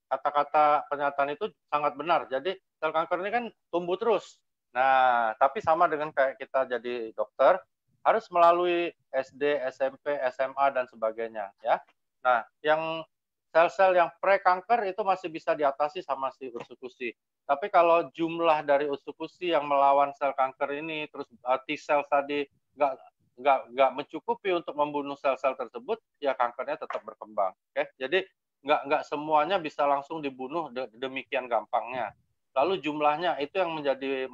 kata-kata pernyataan itu sangat benar. Jadi sel kanker ini kan tumbuh terus. Nah, tapi sama dengan kayak kita jadi dokter, harus melalui SD, SMP, SMA, dan sebagainya. Ya. Nah, yang sel-sel yang pre-kanker itu masih bisa diatasi sama si usukusi. Tapi kalau jumlah dari usukusi yang melawan sel kanker ini, terus T-cell tadi nggak mencukupi untuk membunuh sel-sel tersebut, ya kankernya tetap berkembang. Oke, jadi nggak semuanya bisa langsung dibunuh demikian gampangnya. Lalu jumlahnya itu yang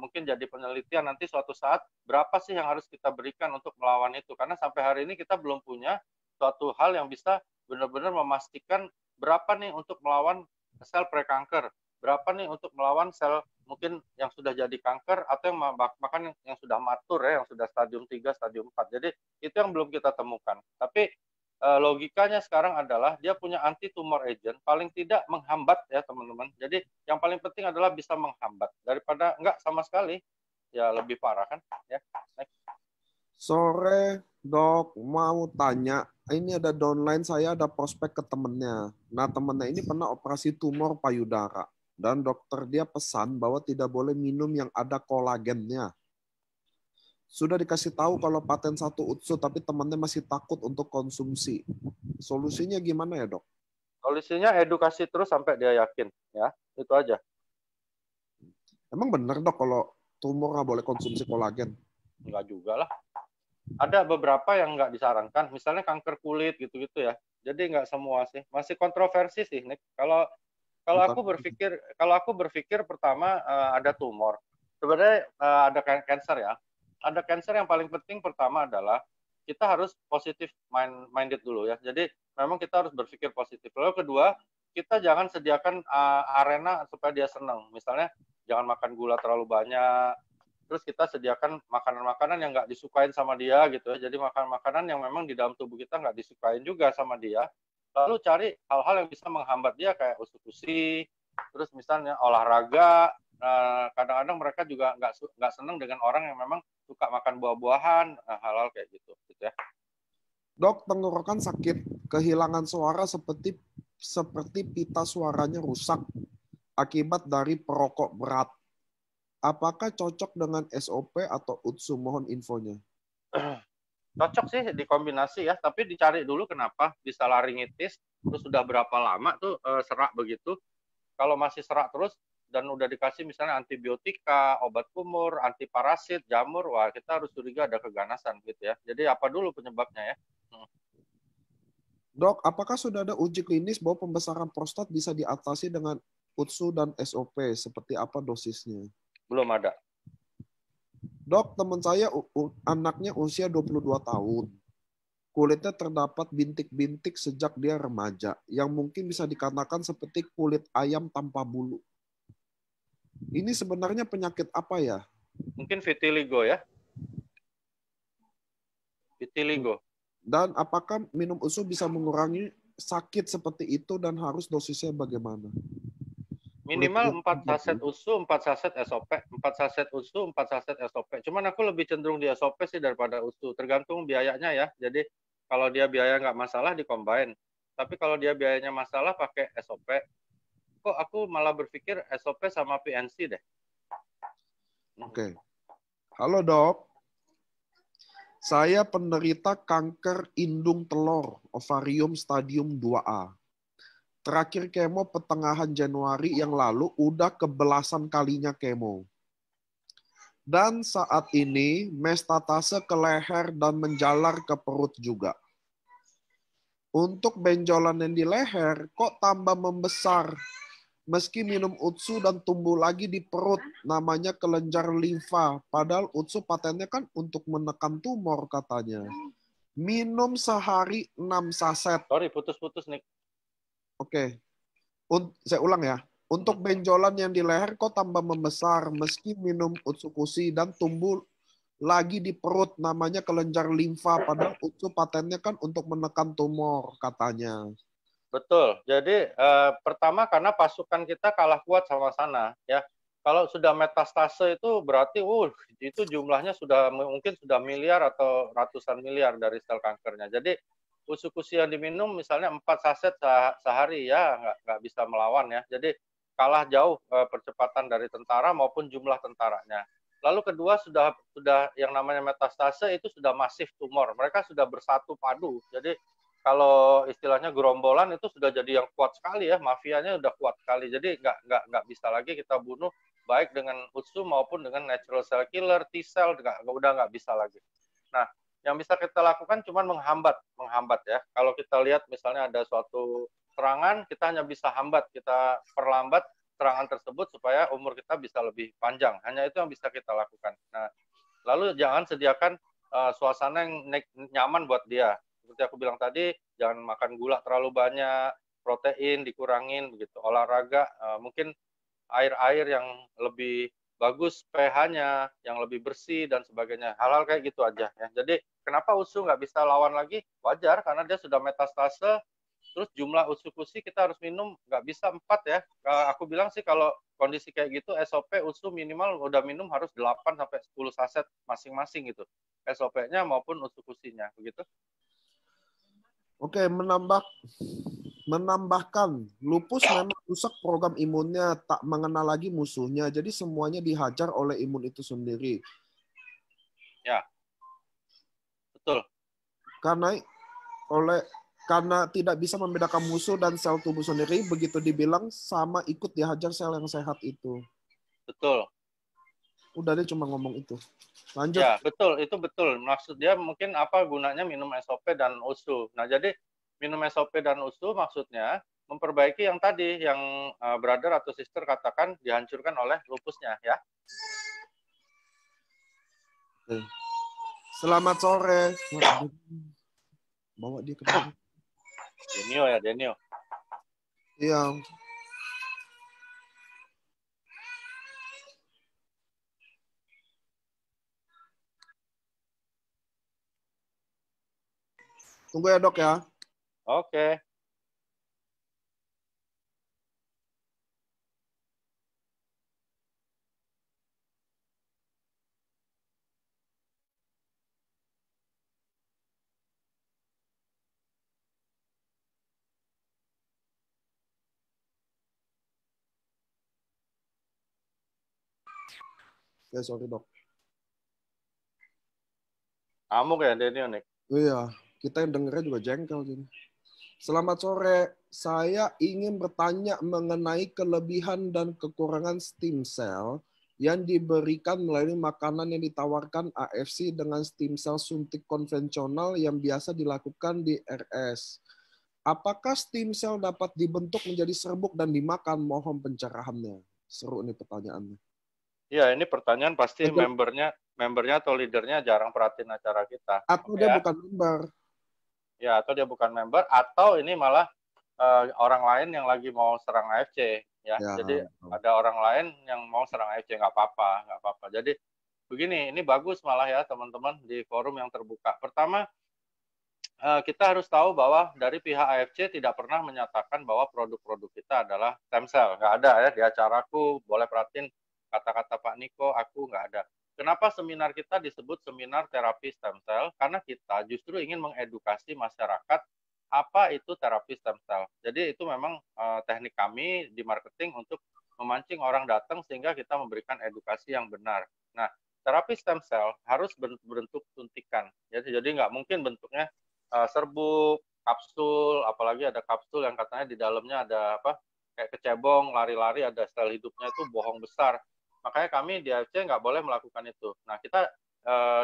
mungkin jadi penelitian nanti suatu saat berapa sih yang harus kita berikan untuk melawan itu, karena sampai hari ini kita belum punya suatu hal yang bisa benar-benar memastikan berapa nih untuk melawan sel prekanker, berapa nih untuk melawan sel mungkin yang sudah jadi kanker atau yang bahkan yang sudah matur ya, yang sudah stadium 3, stadium 4. Jadi itu yang belum kita temukan. Tapi logikanya sekarang adalah dia punya anti tumor agent, paling tidak menghambat ya teman-teman. Jadi yang paling penting adalah bisa menghambat daripada enggak sama sekali, ya lebih parah kan ya. Next. Sore dok, mau tanya, ini ada downline saya ada prospek ke temennya. Nah temennya ini pernah operasi tumor payudara dan dokter dia pesan bahwa tidak boleh minum yang ada kolagennya. Sudah dikasih tahu kalau paten 1 UTSU, tapi temannya masih takut untuk konsumsi. Solusinya gimana ya dok? Solusinya edukasi terus sampai dia yakin, ya itu aja. Emang benar dok kalau tumor nggak boleh konsumsi kolagen? Enggak juga lah. Ada beberapa yang nggak disarankan, misalnya kanker kulit gitu-gitu ya. Jadi nggak semua sih, masih kontroversi sih, Nick. Kalau aku berpikir pertama ada tumor. Sebenarnya ada cancer ya. Ada cancer yang paling penting pertama adalah kita harus positif minded dulu ya. Jadi memang kita harus berpikir positif. Lalu kedua, kita jangan sediakan arena supaya dia senang. Misalnya jangan makan gula terlalu banyak. Terus kita sediakan makanan-makanan yang nggak disukain sama dia gitu ya. Jadi makanan-makanan yang memang di dalam tubuh kita nggak disukain juga sama dia. Lalu cari hal-hal yang bisa menghambat dia kayak usukusi, terus misalnya olahraga. Kadang-kadang mereka juga nggak senang dengan orang yang memang suka makan buah-buahan, hal-hal kayak gitu ya. Dok, tenggorokan sakit, kehilangan suara seperti pita suaranya rusak akibat dari perokok berat. Apakah cocok dengan SOP atau UTSU? Mohon infonya. Cocok sih dikombinasi ya, tapi dicari dulu kenapa bisa laringitis. terus sudah berapa lama tuh serak begitu. Kalau masih serak terus dan udah dikasih misalnya antibiotika, obat kumur, anti parasit, jamur, wah kita harus curiga ada keganasan gitu ya. Jadi apa dulu penyebabnya ya? Dok, apakah sudah ada uji klinis bahwa pembesaran prostat bisa diatasi dengan UTSU dan SOP? Seperti apa dosisnya? Belum ada. Dok, teman saya anaknya usia 22 tahun. Kulitnya terdapat bintik-bintik sejak dia remaja, yang mungkin bisa dikatakan seperti kulit ayam tanpa bulu. Ini sebenarnya penyakit apa ya? Mungkin vitiligo ya. Vitiligo. Dan apakah minum USU bisa mengurangi sakit seperti itu dan harus dosisnya bagaimana? Minimal 4 saset USU, 4 saset SOP. 4 saset USU, 4 saset SOP. Cuman aku lebih cenderung di SOP sih daripada USU. Tergantung biayanya ya. Jadi kalau dia biaya nggak masalah di combine. Tapi kalau dia biayanya masalah pakai SOP. Kok aku malah berpikir SOP sama PNC deh. Oke. Halo dok. Saya penderita kanker indung telur, ovarium stadium 2A. Terakhir kemo pertengahan Januari yang lalu, udah kebelasan kalinya kemo. Dan saat ini mestatase ke leher dan menjalar ke perut juga. Untuk benjolan yang di leher, kok tambah membesar. Meski minum UTSU dan tumbuh lagi di perut, namanya kelenjar limfa. Padahal UTSU patennya kan untuk menekan tumor katanya. Minum sehari 6 saset. Sorry, putus-putus nih. Oke. Saya ulang ya. Untuk benjolan yang di leher kok tambah membesar meski minum utsukusi dan tumbuh lagi di perut, namanya kelenjar limfa. Padahal UTSU patennya kan untuk menekan tumor katanya. Betul. Jadi pertama karena pasukan kita kalah kuat sama sana ya. Kalau sudah metastase itu berarti itu jumlahnya sudah mungkin sudah miliar atau ratusan miliar dari sel kankernya. Jadi usukusi yang diminum misalnya 4 saset sehari ya nggak bisa melawan ya. Jadi kalah jauh percepatan dari tentara maupun jumlah tentaranya. Lalu kedua sudah yang namanya metastase itu sudah masif tumor. Mereka sudah bersatu padu. Jadi kalau istilahnya gerombolan itu sudah jadi yang kuat sekali ya, mafianya udah kuat sekali. Jadi nggak bisa lagi kita bunuh baik dengan UTSU maupun dengan natural cell killer, T-cell, udah nggak bisa lagi. Nah, yang bisa kita lakukan cuma menghambat ya. Kalau kita lihat misalnya ada suatu serangan, kita hanya bisa hambat, kita perlambat serangan tersebut supaya umur kita bisa lebih panjang. Hanya itu yang bisa kita lakukan. Nah, lalu jangan sediakan suasana yang nyaman buat dia. Seperti aku bilang tadi, jangan makan gula terlalu banyak, protein dikurangin begitu. Olahraga mungkin air-air yang lebih bagus pH-nya, yang lebih bersih dan sebagainya. Hal-hal kayak gitu aja ya. Jadi kenapa USU nggak bisa lawan lagi? Wajar karena dia sudah metastase. Terus jumlah usukusi kita harus minum nggak bisa 4 ya. Aku bilang sih kalau kondisi kayak gitu SOP USU minimal udah minum harus 8 sampai 10 saset masing-masing gitu. SOP-nya maupun usukusinya begitu. Oke, menambahkan lupus memang rusak program imunnya, tak mengenal lagi musuhnya. Jadi semuanya dihajar oleh imun itu sendiri. Ya, betul. Karena tidak bisa membedakan musuh dan sel tubuh sendiri, begitu dibilang sama ikut dihajar sel yang sehat itu. Betul. Udah dia cuma ngomong itu. Lanjut. Ya, betul, itu betul. Maksud dia mungkin apa gunanya minum SOP dan USU. Nah, jadi minum SOP dan USU maksudnya memperbaiki yang tadi, yang brother atau sister katakan dihancurkan oleh lupusnya ya. Selamat sore. Bawa dia ke mana? Denio ya, Denio. Iya. Tunggu ya dok ya. Oke. Ya sorry dok. Kamu kayak Denio nih. Iya, kita yang dengernya juga jengkel gini. Selamat sore. Saya ingin bertanya mengenai kelebihan dan kekurangan stem cell yang diberikan melalui makanan yang ditawarkan AFC dengan stem cell suntik konvensional yang biasa dilakukan di RS. Apakah stem cell dapat dibentuk menjadi serbuk dan dimakan? Mohon pencerahannya. Seru nih pertanyaannya. Ya, ini pertanyaan pasti membernya atau leadernya jarang perhatiin acara kita. Atau Oke dia ya. bukan member. Ya, atau dia bukan member, atau ini malah orang lain yang lagi mau serang AFC. Ya, Ya, jadi ada orang lain yang mau serang AFC, nggak apa-apa, nggak apa-apa. Jadi begini, ini bagus malah ya teman-teman di forum yang terbuka. Pertama, kita harus tahu bahwa dari pihak AFC tidak pernah menyatakan bahwa produk-produk kita adalah stem cell. Nggak ada ya di acaraku, boleh perhatiin kata-kata Pak Niko, aku nggak ada. Kenapa seminar kita disebut seminar terapi stem cell? Karena kita justru ingin mengedukasi masyarakat apa itu terapi stem cell. Jadi itu memang teknik kami di marketing untuk memancing orang datang sehingga kita memberikan edukasi yang benar. Nah, terapi stem cell harus berbentuk suntikan. Jadi nggak mungkin bentuknya serbuk, kapsul, apalagi ada kapsul yang katanya di dalamnya ada apa kayak kecebong, lari-lari, ada sel hidupnya, itu bohong besar. Makanya kami di AFC nggak boleh melakukan itu. Nah, kita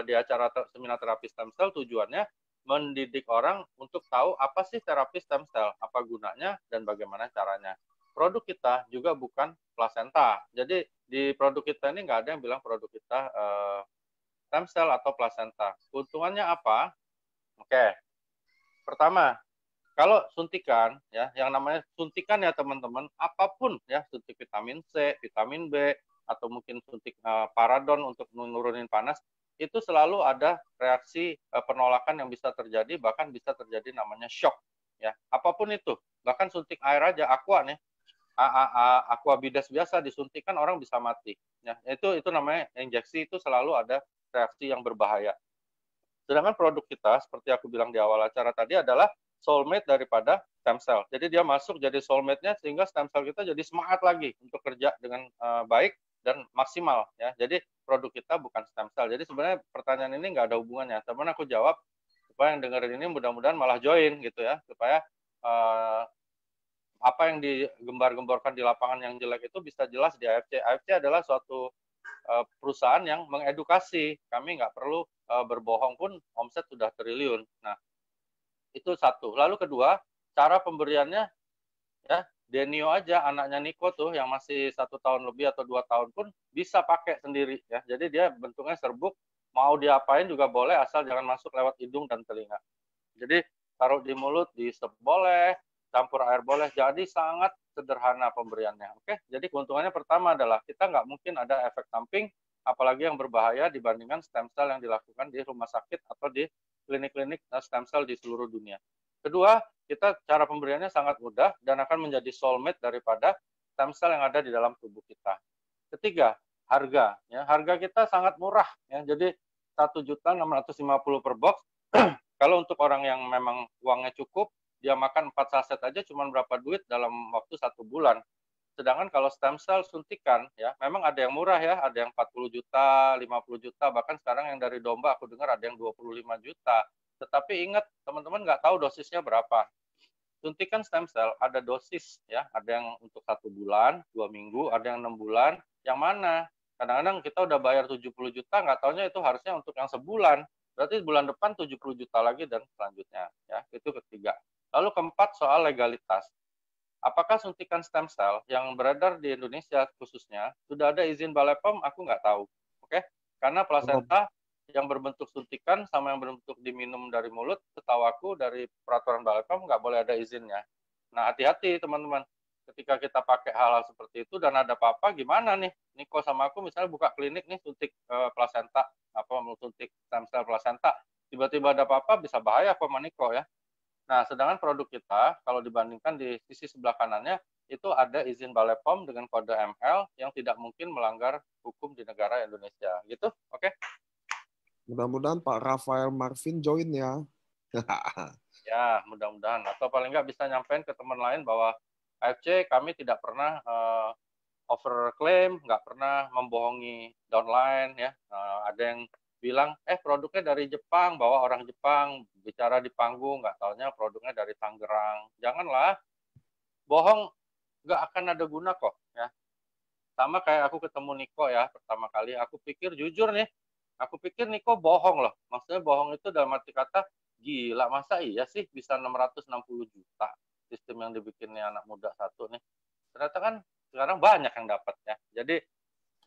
di acara seminar terapi stem cell tujuannya mendidik orang untuk tahu apa sih terapi stem cell, apa gunanya, dan bagaimana caranya. Produk kita juga bukan plasenta. Jadi di produk kita ini nggak ada yang bilang produk kita stem cell atau plasenta. Keuntungannya apa? Oke, pertama, kalau suntikan ya, yang namanya suntikan ya teman-teman, apapun ya, suntik vitamin C, vitamin B, atau mungkin suntik paradon untuk menurunin panas, itu selalu ada reaksi penolakan yang bisa terjadi, bahkan bisa terjadi namanya shock ya. Apapun itu, bahkan suntik air aja, aqua nih, aqua bidas biasa disuntikan orang bisa mati. Ya, itu namanya injeksi, itu selalu ada reaksi yang berbahaya. Sedangkan produk kita, seperti aku bilang di awal acara tadi, adalah soulmate daripada stem cell. Jadi dia masuk jadi soulmate-nya sehingga stem cell kita jadi semangat lagi untuk kerja dengan baik dan maksimal. Ya. Jadi produk kita bukan stem cell. Jadi sebenarnya pertanyaan ini nggak ada hubungannya. Teman aku jawab supaya yang dengerin ini mudah-mudahan malah join gitu ya, supaya apa yang digembar-gemborkan di lapangan yang jelek itu bisa jelas di AFC. AFC adalah suatu perusahaan yang mengedukasi. Kami nggak perlu berbohong pun omset sudah triliun. Nah, itu satu. Lalu kedua, cara pemberiannya ya Denio aja, anaknya Niko tuh yang masih 1 tahun lebih atau 2 tahun pun bisa pakai sendiri ya. Jadi dia bentuknya serbuk, mau diapain juga boleh asal jangan masuk lewat hidung dan telinga. Jadi taruh di mulut, diisep boleh, campur air boleh. Jadi sangat sederhana pemberiannya. Oke, jadi keuntungannya pertama adalah kita nggak mungkin ada efek samping, apalagi yang berbahaya dibandingkan stem cell yang dilakukan di rumah sakit atau di klinik-klinik stem cell di seluruh dunia. Kedua, kita cara pemberiannya sangat mudah dan akan menjadi soulmate daripada stem cell yang ada di dalam tubuh kita. Ketiga, harga. Ya, harga kita sangat murah. Ya, jadi 1.650.000 per box. Kalau untuk orang yang memang uangnya cukup, dia makan 4 saset aja cuma berapa duit dalam waktu 1 bulan. Sedangkan kalau stem cell suntikan, ya memang ada yang murah ya, ada yang 40 juta, 50 juta, bahkan sekarang yang dari domba aku dengar ada yang 25 juta. Tetapi ingat, teman-teman nggak tahu dosisnya berapa. Suntikan stem cell ada dosis ya, ada yang untuk 1 bulan, 2 minggu, ada yang 6 bulan. Yang mana? Kadang-kadang kita udah bayar 70 juta, nggak taunya itu harusnya untuk yang sebulan. Berarti bulan depan 70 juta lagi dan selanjutnya. Ya, itu ketiga. Lalu keempat, soal legalitas. Apakah suntikan stem cell yang beredar di Indonesia khususnya sudah ada izin Balai POM? Aku nggak tahu. Oke? Karena plasenta yang berbentuk suntikan sama yang berbentuk diminum dari mulut, setahu aku dari peraturan Balai POM nggak boleh ada izinnya. Nah, hati-hati teman-teman. Ketika kita pakai hal-hal seperti itu dan ada apa-apa, gimana nih? Niko sama aku misalnya buka klinik nih suntik plasenta, mau suntik stem cell plasenta, tiba-tiba ada apa-apa bisa bahaya aku sama Niko ya. Nah, sedangkan produk kita kalau dibandingkan di sisi sebelah kanannya itu ada izin Balai POM dengan kode ML yang tidak mungkin melanggar hukum di negara Indonesia. Gitu, oke? Mudah-mudahan Pak Rafael Marvin join ya. Ya, mudah-mudahan. Atau paling nggak bisa nyampein ke teman lain bahwa AFC kami tidak pernah overclaim, nggak pernah membohongi downline ya. Ada yang bilang, produknya dari Jepang, bawa orang Jepang, bicara di panggung, nggak taunya produknya dari Tangerang. Janganlah, bohong nggak akan ada guna kok. Ya. Sama kayak aku ketemu Niko ya, pertama kali, aku pikir jujur nih, aku pikir Niko bohong loh. Maksudnya bohong itu dalam arti kata, gila, masa iya sih bisa 660 juta sistem yang dibikinnya anak muda satu nih. Ternyata kan sekarang banyak yang dapat ya. Jadi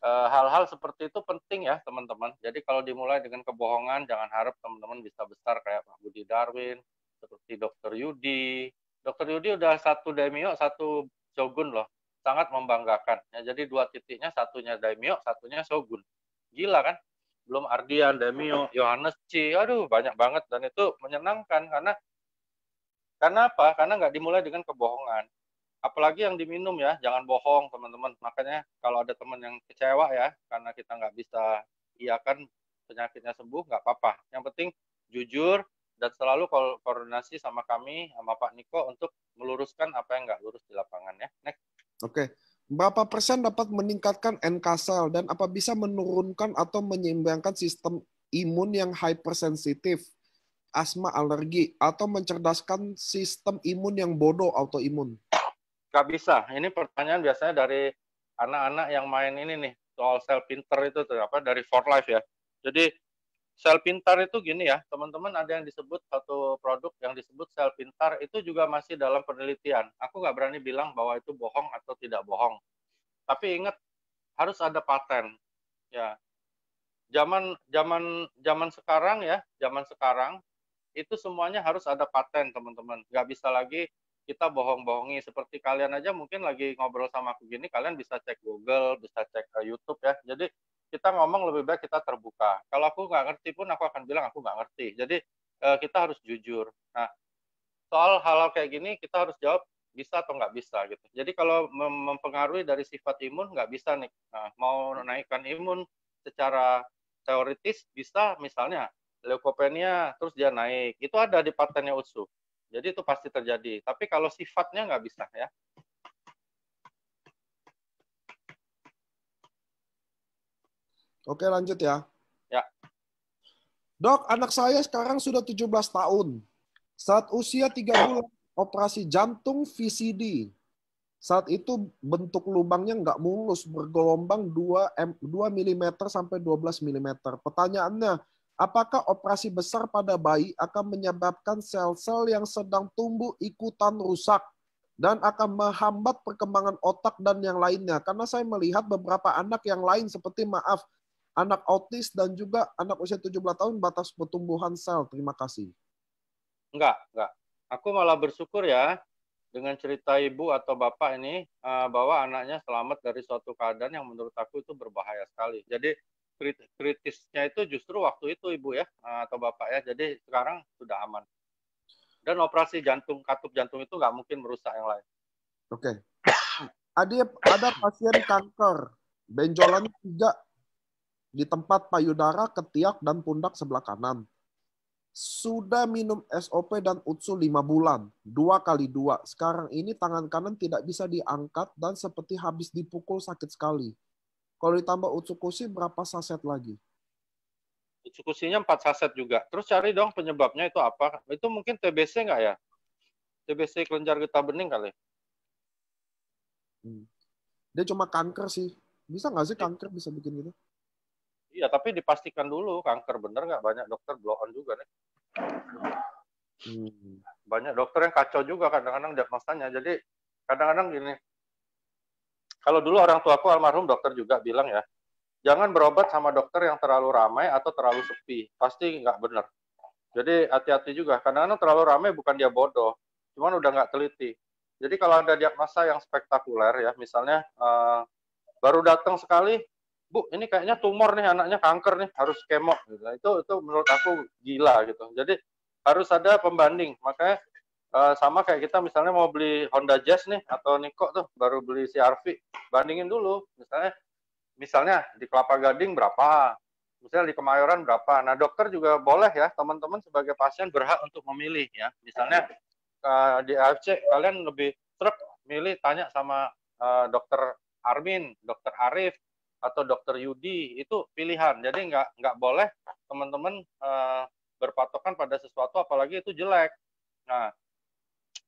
hal-hal seperti itu penting ya teman-teman. Jadi kalau dimulai dengan kebohongan, jangan harap teman-teman bisa besar kayak Pak Budi Darwin, seperti Dr. Yudi. Dr. Yudi udah satu daimyo, satu shogun loh. Sangat membanggakan. Ya, jadi dua titiknya, satunya daimyo, satunya shogun. Gila kan? Belum Ardian, daimyo, Yohanes C. Aduh, banyak banget. Dan itu menyenangkan karena apa? Karena nggak dimulai dengan kebohongan. Apalagi yang diminum ya, jangan bohong teman-teman. Makanya kalau ada teman yang kecewa ya, karena kita nggak bisa iakan penyakitnya sembuh, nggak apa-apa. Yang penting jujur dan selalu koordinasi sama kami, sama Pak Niko untuk meluruskan apa yang nggak lurus di lapangan ya. Next. Oke. Berapa persen dapat meningkatkan NK sel dan apa bisa menurunkan atau menyeimbangkan sistem imun yang hypersensitif, asma, alergi, atau mencerdaskan sistem imun yang bodoh, autoimun? Nggak bisa. Ini pertanyaan biasanya dari anak-anak yang main ini nih, soal sel pinter itu tuh, apa dari For Life ya. Jadi sel pintar itu gini ya, teman-teman, ada yang disebut satu produk yang disebut sel pintar itu juga masih dalam penelitian. Aku nggak berani bilang bahwa itu bohong atau tidak bohong. Tapi ingat, harus ada paten. Ya, zaman sekarang ya, zaman sekarang itu semuanya harus ada paten, teman-teman. Nggak bisa lagi kita bohong-bohongi. Seperti kalian aja mungkin lagi ngobrol sama aku gini, kalian bisa cek Google, bisa cek YouTube ya. Jadi kita ngomong lebih baik kita terbuka. Kalau aku nggak ngerti pun aku akan bilang aku nggak ngerti. Jadi kita harus jujur. Nah, soal hal-hal kayak gini kita harus jawab bisa atau nggak bisa gitu. Jadi kalau mempengaruhi dari sifat imun nggak bisa nih. Nah, mau naikkan imun secara teoritis bisa, misalnya leukopenia terus dia naik, itu ada di patennya UTSU. Jadi itu pasti terjadi. Tapi kalau sifatnya nggak bisa ya. Oke, lanjut ya. Ya. Dok, anak saya sekarang sudah 17 tahun. Saat usia 3 bulan, operasi jantung VCD. Saat itu bentuk lubangnya nggak mulus, bergelombang 2 mm sampai 12 mm. Pertanyaannya, apakah operasi besar pada bayi akan menyebabkan sel-sel yang sedang tumbuh ikutan rusak dan akan menghambat perkembangan otak dan yang lainnya? Karena saya melihat beberapa anak yang lain seperti anak autis dan juga anak usia 17 tahun batas pertumbuhan sel. Terima kasih. Enggak. Aku malah bersyukur ya dengan cerita ibu atau bapak ini bahwa anaknya selamat dari suatu keadaan yang menurut aku itu berbahaya sekali. Jadi kritisnya itu justru waktu itu ibu ya atau bapak ya. Jadi sekarang sudah aman. Dan operasi jantung, katup jantung itu nggak mungkin merusak yang lain. Oke. Ada pasien kanker, benjolan 3 di tempat payudara, ketiak, dan pundak sebelah kanan. Sudah minum SOP dan UTSU 5 bulan, 2x2. Sekarang ini tangan kanan tidak bisa diangkat dan seperti habis dipukul, sakit sekali. Kalau ditambah UTSU berapa saset lagi? Eksekusinya 4 saset juga. Terus cari dong penyebabnya itu apa. Itu mungkin TBC nggak ya? TBC kelenjar getah bening kali. Dia cuma kanker sih. Bisa nggak sih kanker bisa bikin gitu? Iya, tapi dipastikan dulu kanker bener nggak. Banyak dokter blow on juga nih. Banyak dokter yang kacau juga kadang-kadang diagnosanya. Jadi kadang-kadang gini, kalau dulu orang tuaku almarhum dokter juga bilang ya, jangan berobat sama dokter yang terlalu ramai atau terlalu sepi. Pasti nggak benar. Jadi hati-hati juga. Kadang-kadang terlalu ramai bukan dia bodoh, cuman udah nggak teliti. Jadi kalau ada diagnosa yang spektakuler ya, misalnya baru datang sekali, Bu, ini kayaknya tumor nih, anaknya kanker nih, harus kemo. Gitu. Itu menurut aku gila gitu. Jadi harus ada pembanding. Makanya sama kayak kita misalnya mau beli Honda Jazz nih atau Niko tuh baru beli CR-V, bandingin dulu. Misalnya di Kelapa Gading berapa, misalnya di Kemayoran berapa. Nah, dokter juga boleh ya, teman-teman sebagai pasien berhak untuk memilih ya. Misalnya di AFC kalian lebih truk milih tanya sama dokter Armin, dokter Arif, atau dokter Yudi, itu pilihan. Jadi nggak boleh teman-teman berpatokan pada sesuatu apalagi itu jelek. Nah,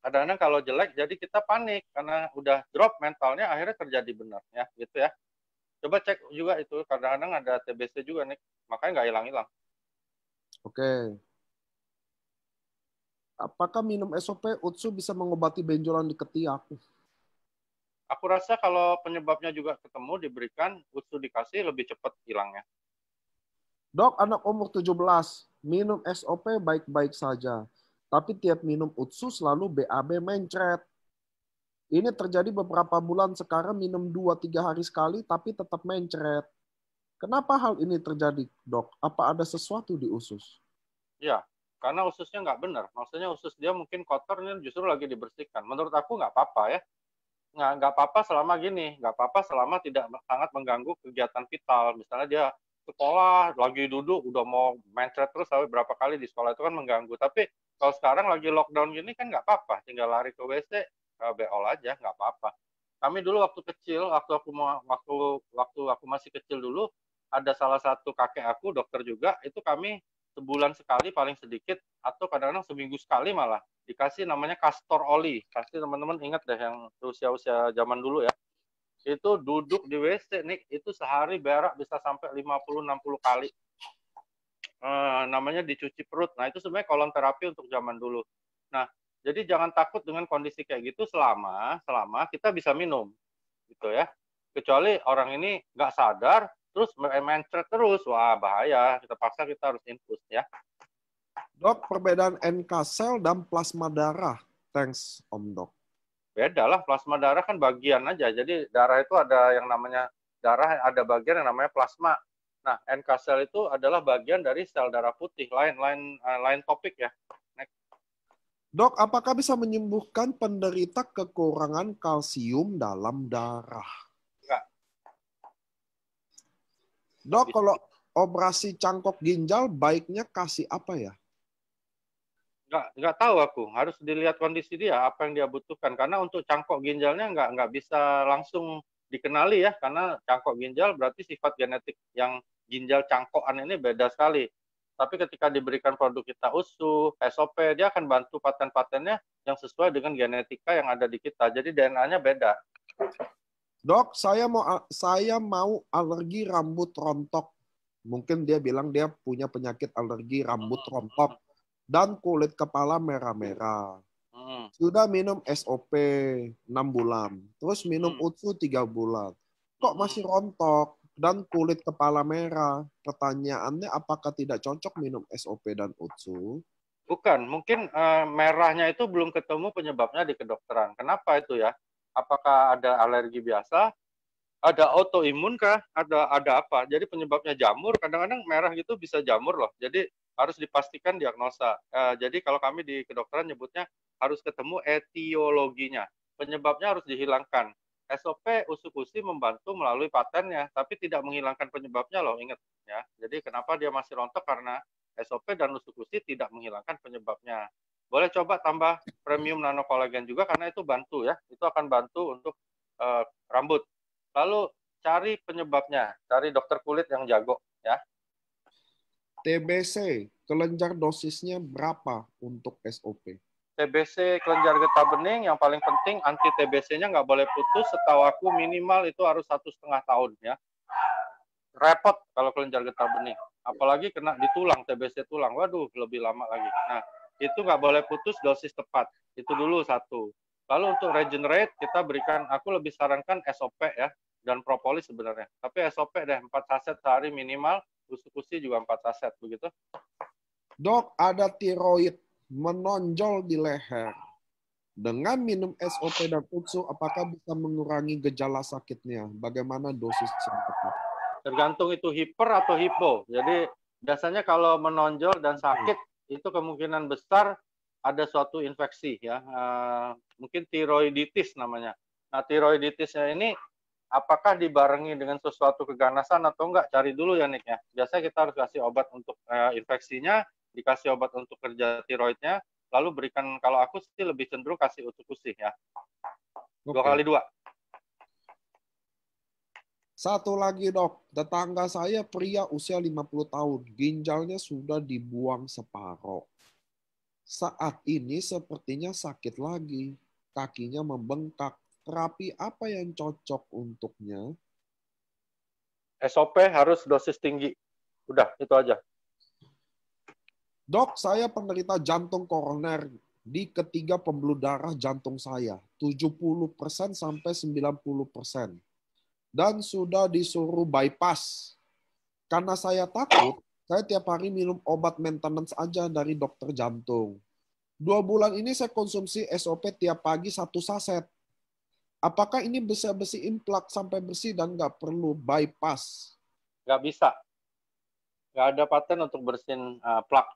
kadang-kadang kalau jelek jadi kita panik karena udah drop mentalnya, akhirnya terjadi benar ya gitu ya. Coba cek juga itu, kadang-kadang ada TBC juga nih, makanya nggak hilang-hilang. Oke. Apakah minum SOP Utsu bisa mengobati benjolan di ketiak? Aku rasa kalau penyebabnya juga ketemu, diberikan, Utsu dikasih, lebih cepat hilangnya. Dok, anak umur 17, minum SOP baik-baik saja. Tapi tiap minum Utsu selalu BAB mencret. Ini terjadi beberapa bulan sekarang minum 2-3 hari sekali tapi tetap mencret. Kenapa hal ini terjadi, dok? Apa ada sesuatu di usus? Ya, karena ususnya nggak benar. Maksudnya usus dia mungkin kotor, ini justru lagi dibersihkan. Menurut aku nggak apa-apa ya. Nggak apa-apa selama gini. Nggak apa-apa selama tidak sangat mengganggu kegiatan vital. Misalnya dia sekolah, lagi duduk, udah mau mencret terus, sampai berapa kali di sekolah itu kan mengganggu. Tapi kalau sekarang lagi lockdown gini kan nggak apa-apa. Tinggal lari ke WC, beol aja, nggak apa-apa. Kami dulu waktu kecil, waktu aku masih kecil dulu, ada salah satu kakek aku, dokter juga, itu kami sebulan sekali paling sedikit, atau kadang-kadang seminggu sekali malah, dikasih namanya castor oli. Pasti teman-teman ingat deh yang usia-usia zaman dulu ya. Itu duduk di WC, nih, itu sehari berak bisa sampai 50-60 kali. Namanya dicuci perut. Nah, itu sebenarnya kolon terapi untuk zaman dulu. Nah, jadi jangan takut dengan kondisi kayak gitu selama kita bisa minum. Gitu ya. Kecuali orang ini nggak sadar, terus mencret terus, wah bahaya. Kita paksa kita harus infus ya. Dok, perbedaan NK sel dan plasma darah. Thanks, Om Dok. Beda lah, plasma darah kan bagian aja. Jadi darah itu ada yang namanya darah, ada bagian yang namanya plasma. Nah, NK sel itu adalah bagian dari sel darah putih. Lain topik ya. Next. Dok, apakah bisa menyembuhkan penderita kekurangan kalsium dalam darah? Enggak. Dok, kalau operasi cangkok ginjal baiknya kasih apa ya? Nggak tahu aku, harus dilihat kondisi dia, apa yang dia butuhkan. Karena untuk cangkok ginjalnya nggak bisa langsung dikenali ya, karena cangkok ginjal berarti sifat genetik yang ginjal cangkokan ini beda sekali. Tapi ketika diberikan produk kita usus, SOP, dia akan bantu paten-patennya yang sesuai dengan genetika yang ada di kita. Jadi DNA-nya beda. Dok, saya mau alergi rambut rontok. Mungkin dia bilang dia punya penyakit alergi rambut rontok dan kulit kepala merah-merah. Sudah minum SOP 6 bulan, terus minum Utsu 3 bulan. Kok masih rontok dan kulit kepala merah? Pertanyaannya apakah tidak cocok minum SOP dan Utsu? Bukan, mungkin merahnya itu belum ketemu penyebabnya di kedokteran. Kenapa itu ya? Apakah ada alergi biasa? Ada autoimun kah? Ada apa? Jadi penyebabnya jamur, kadang-kadang merah gitu bisa jamur loh. Jadi harus dipastikan diagnosa. Jadi kalau kami di kedokteran nyebutnya harus ketemu etiologinya. Penyebabnya harus dihilangkan. SOP usukusi membantu melalui patennya, tapi tidak menghilangkan penyebabnya loh, ingat ya. Jadi kenapa dia masih rontok karena SOP dan usukusi tidak menghilangkan penyebabnya. Boleh coba tambah premium nano kolagen juga karena itu bantu ya. Itu akan bantu untuk rambut. Lalu cari penyebabnya, cari dokter kulit yang jago ya. TBC, kelenjar dosisnya berapa untuk SOP? TBC kelenjar getah bening yang paling penting anti TBC-nya nggak boleh putus, setahu aku minimal itu harus 1,5 tahun ya. Repot kalau kelenjar getah bening, apalagi kena di tulang, TBC tulang, waduh lebih lama lagi. Nah itu nggak boleh putus, dosis tepat, itu dulu satu. Lalu untuk regenerate kita berikan, aku lebih sarankan SOP ya, dan propolis sebenarnya. Tapi SOP deh 4 saset sehari minimal, usukusi juga 4 saset begitu. Dok, ada tiroid menonjol di leher. Dengan minum SOP dan Utsu, apakah bisa mengurangi gejala sakitnya? Bagaimana dosis yang tepat? Tergantung itu hiper atau hipo. Jadi biasanya kalau menonjol dan sakit itu kemungkinan besar ada suatu infeksi ya, mungkin tiroiditis namanya. Nah tiroiditisnya ini apakah dibarengi dengan sesuatu keganasan atau enggak? Cari dulu ya Nick ya. Biasanya kita harus kasih obat untuk infeksinya, dikasih obat untuk kerja tiroidnya, lalu berikan, kalau aku sih lebih cenderung kasih usukusih ya. 2 kali 2. Satu lagi dok, tetangga saya pria usia 50 tahun, ginjalnya sudah dibuang separoh. Saat ini sepertinya sakit lagi, kakinya membengkak. Terapi apa yang cocok untuknya? SOP harus dosis tinggi. Udah, itu aja. Dok, saya penderita jantung koroner di ketiga pembuluh darah jantung saya, 70% sampai 90%. Dan sudah disuruh bypass. Karena saya takut, saya tiap hari minum obat maintenance aja dari dokter jantung. 2 bulan ini saya konsumsi SOP tiap pagi 1 saset. Apakah ini bisa bersihin plak sampai bersih dan nggak perlu bypass? Nggak bisa. Nggak ada paten untuk bersihin plak.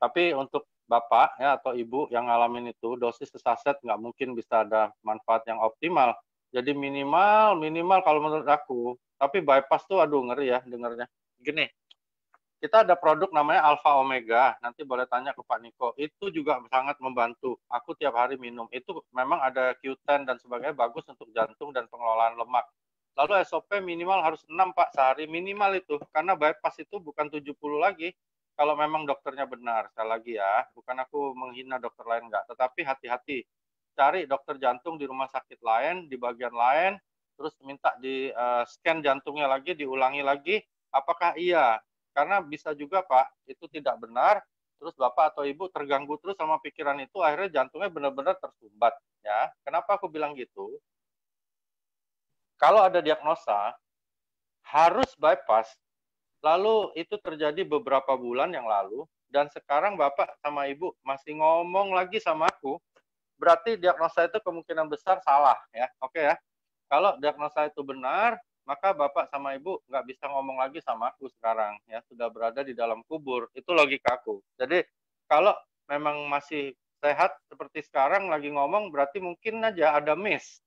Tapi untuk bapak ya atau ibu yang ngalamin itu, dosis sesaset nggak mungkin bisa ada manfaat yang optimal. Jadi minimal kalau menurut aku. Tapi bypass tuh aduh ngeri ya dengarnya. Gini, kita ada produk namanya Alpha Omega. Nanti boleh tanya ke Pak Niko. Itu juga sangat membantu. Aku tiap hari minum. Itu memang ada Q10 dan sebagainya bagus untuk jantung dan pengelolaan lemak. Lalu SOP minimal harus 6 Pak sehari minimal itu. Karena bypass itu bukan 70 lagi. Kalau memang dokternya benar. Sekali lagi ya, bukan aku menghina dokter lain enggak. Tetapi hati-hati. Cari dokter jantung di rumah sakit lain, di bagian lain. Terus minta di scan jantungnya lagi, diulangi lagi. Apakah iya? Karena bisa juga Pak, itu tidak benar, terus Bapak atau Ibu terganggu terus sama pikiran itu, akhirnya jantungnya benar-benar tersumbat. Ya, kenapa aku bilang gitu? Kalau ada diagnosa, harus bypass, lalu itu terjadi beberapa bulan yang lalu, dan sekarang Bapak sama Ibu masih ngomong lagi sama aku, berarti diagnosa itu kemungkinan besar salah. Ya, oke ya. Kalau diagnosa itu benar, maka Bapak sama Ibu nggak bisa ngomong lagi sama aku sekarang. Ya, sudah berada di dalam kubur. Itu logika aku. Jadi, kalau memang masih sehat seperti sekarang lagi ngomong, berarti mungkin aja ada miss.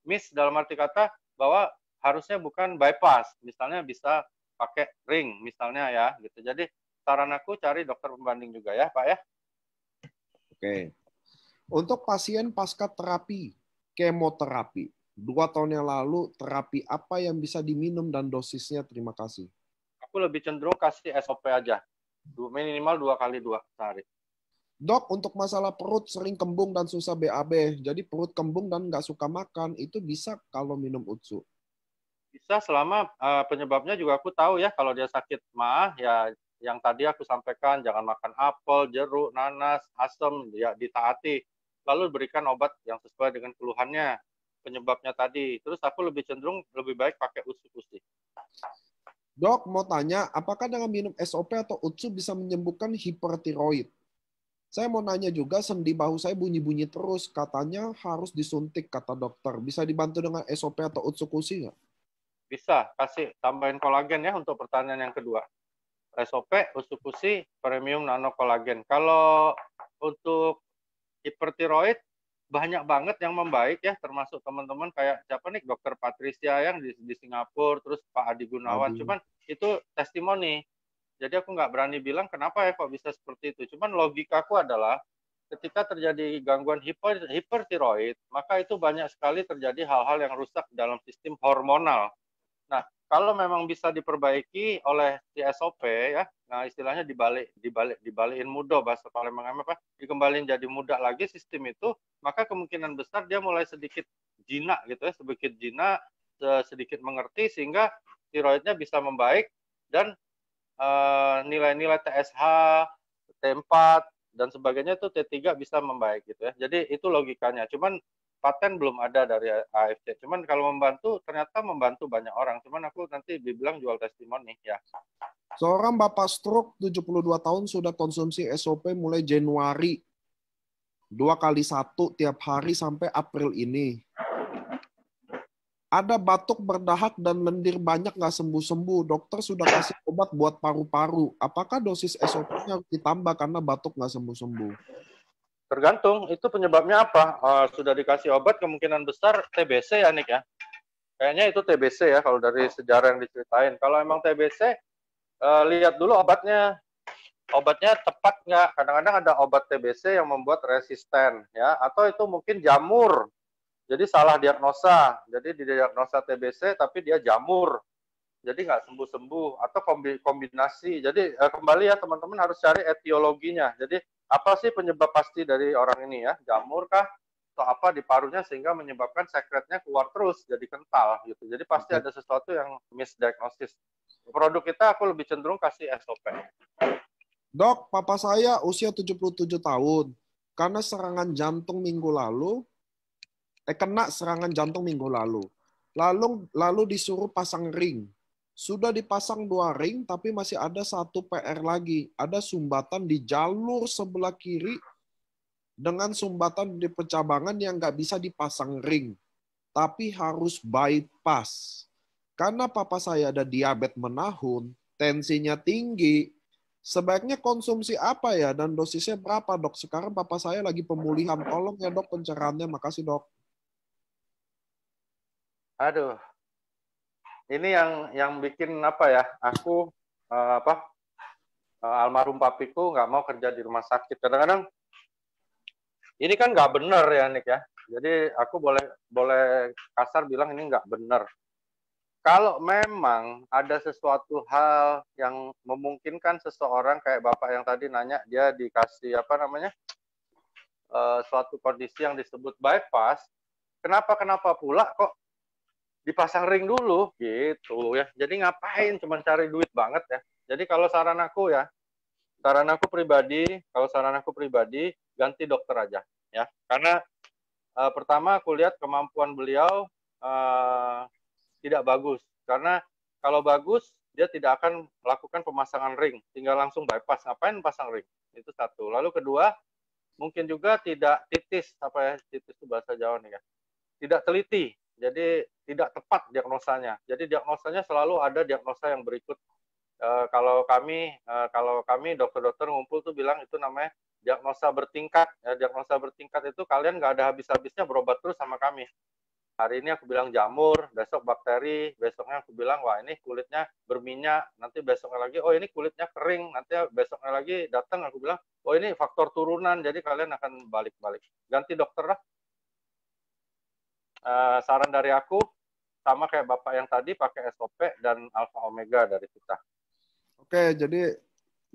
Miss dalam arti kata bahwa harusnya bukan bypass. Misalnya bisa pakai ring, misalnya ya. Gitu. Jadi, saran aku cari dokter pembanding juga ya, Pak ya. Oke. Untuk pasien pasca terapi, kemoterapi, 2 tahun yang lalu, terapi apa yang bisa diminum dan dosisnya? Terima kasih. Aku lebih cenderung kasih SOP aja. Minimal 2 kali 2 sehari. Dok, untuk masalah perut sering kembung dan susah BAB, jadi perut kembung dan nggak suka makan, itu bisa kalau minum UTSU? Bisa selama penyebabnya juga aku tahu ya, kalau dia sakit MAH ya yang tadi aku sampaikan, jangan makan apel, jeruk, nanas, asam, ya ditaati. Lalu berikan obat yang sesuai dengan keluhannya, penyebabnya tadi. Terus aku lebih cenderung lebih baik pakai usus-usus. Dok, mau tanya, apakah dengan minum SOP atau UTSU bisa menyembuhkan hipertiroid? Saya mau nanya juga, sendi bahu saya bunyi-bunyi terus. Katanya harus disuntik, kata dokter. Bisa dibantu dengan SOP atau UTSU kusi nggak? Bisa, kasih tambahin kolagen ya untuk pertanyaan yang kedua. SOP, usukusi, premium nano kolagen. Kalau untuk hipertiroid, banyak banget yang membaik ya, termasuk teman-teman kayak siapa nih, Dokter Patricia yang di Singapura, terus Pak Adi Gunawan. Cuman itu testimoni. Jadi aku nggak berani bilang kenapa ya kok bisa seperti itu. Cuman logikaku adalah ketika terjadi gangguan hipertiroid, maka itu banyak sekali terjadi hal-hal yang rusak dalam sistem hormonal. Nah, kalau memang bisa diperbaiki oleh si SOP ya, nah istilahnya dibalikin muda bahasa Palembang apa? Dikembalin jadi muda lagi sistem itu, maka kemungkinan besar dia mulai sedikit jinak gitu ya, sedikit mengerti sehingga tiroidnya bisa membaik dan nilai-nilai TSH, T4 dan sebagainya itu T3 bisa membaik gitu ya. Jadi itu logikanya. Cuman paten belum ada dari AFC. Cuman kalau membantu, ternyata membantu banyak orang. Cuman aku nanti dibilang jual testimoni ya. Seorang bapak stroke 72 tahun sudah konsumsi SOP mulai Januari. 2 kali 1 tiap hari sampai April ini. Ada batuk berdahak dan lendir banyak nggak sembuh-sembuh. Dokter sudah kasih obat buat paru-paru. Apakah dosis SOP-nya harus ditambah karena batuk nggak sembuh-sembuh? Tergantung, itu penyebabnya apa. Sudah dikasih obat, kemungkinan besar TBC ya, Nick ya. Kayaknya itu TBC ya, kalau dari sejarah yang diceritain. Kalau emang TBC, lihat dulu obatnya. Obatnya tepat nggak? Kadang-kadang ada obat TBC yang membuat resisten, ya. Atau itu mungkin jamur. Jadi salah diagnosa. Jadi didiagnosa TBC, tapi dia jamur. jadi nggak sembuh-sembuh, atau kombinasi. Jadi kembali ya teman-teman harus cari etiologinya. Jadi apa sih penyebab pasti dari orang ini ya? Jamur kah? Atau apa di parunya sehingga menyebabkan sekretnya keluar terus jadi kental gitu. Jadi pasti Oke. ada sesuatu yang misdiagnosis. Produk kita aku lebih cenderung kasih SOP. Dok, papa saya usia 77 tahun. Karena serangan jantung minggu lalu, kena serangan jantung minggu lalu. Lalu disuruh pasang ring. Sudah dipasang 2 ring, tapi masih ada 1 PR lagi. Ada sumbatan di jalur sebelah kiri dengan sumbatan di pencabangan yang nggak bisa dipasang ring, tapi harus bypass. Karena papa saya ada diabetes menahun, tensinya tinggi, sebaiknya konsumsi apa ya dan dosisnya berapa, dok? Sekarang papa saya lagi pemulihan, tolong ya dok pencerahannya, makasih dok. Aduh, ini yang bikin apa ya? Aku almarhum papiku nggak mau kerja di rumah sakit. Kadang-kadang ini kan nggak benar ya, Nick ya. Jadi aku boleh kasar bilang ini nggak benar. Kalau memang ada sesuatu hal yang memungkinkan seseorang kayak bapak yang tadi nanya, dia dikasih apa namanya suatu kondisi yang disebut bypass, kenapa pula kok dipasang ring dulu gitu ya. Jadi ngapain cuma cari duit banget ya. Jadi kalau saran aku pribadi ganti dokter aja ya. Karena pertama aku lihat kemampuan beliau tidak bagus. Karena kalau bagus dia tidak akan melakukan pemasangan ring, tinggal langsung bypass. Ngapain pasang ring? Itu satu. Lalu kedua, mungkin juga tidak titis, apa ya, titis itu bahasa Jawa nih ya. Tidak teliti. Jadi tidak tepat diagnosanya. Jadi diagnosanya selalu ada diagnosa yang berikut. Kalau kami dokter-dokter ngumpul tuh bilang itu namanya diagnosa bertingkat. Ya, diagnosa bertingkat itu kalian nggak ada habis-habisnya berobat terus sama kami. Hari ini aku bilang jamur, besok bakteri, besoknya aku bilang wah ini kulitnya berminyak, nanti besoknya lagi oh ini kulitnya kering, nanti besoknya lagi datang aku bilang oh ini faktor turunan, jadi kalian akan balik-balik. Ganti dokter lah. Saran dari aku sama kayak bapak yang tadi pakai SOP dan alfa omega dari kita. Oke, jadi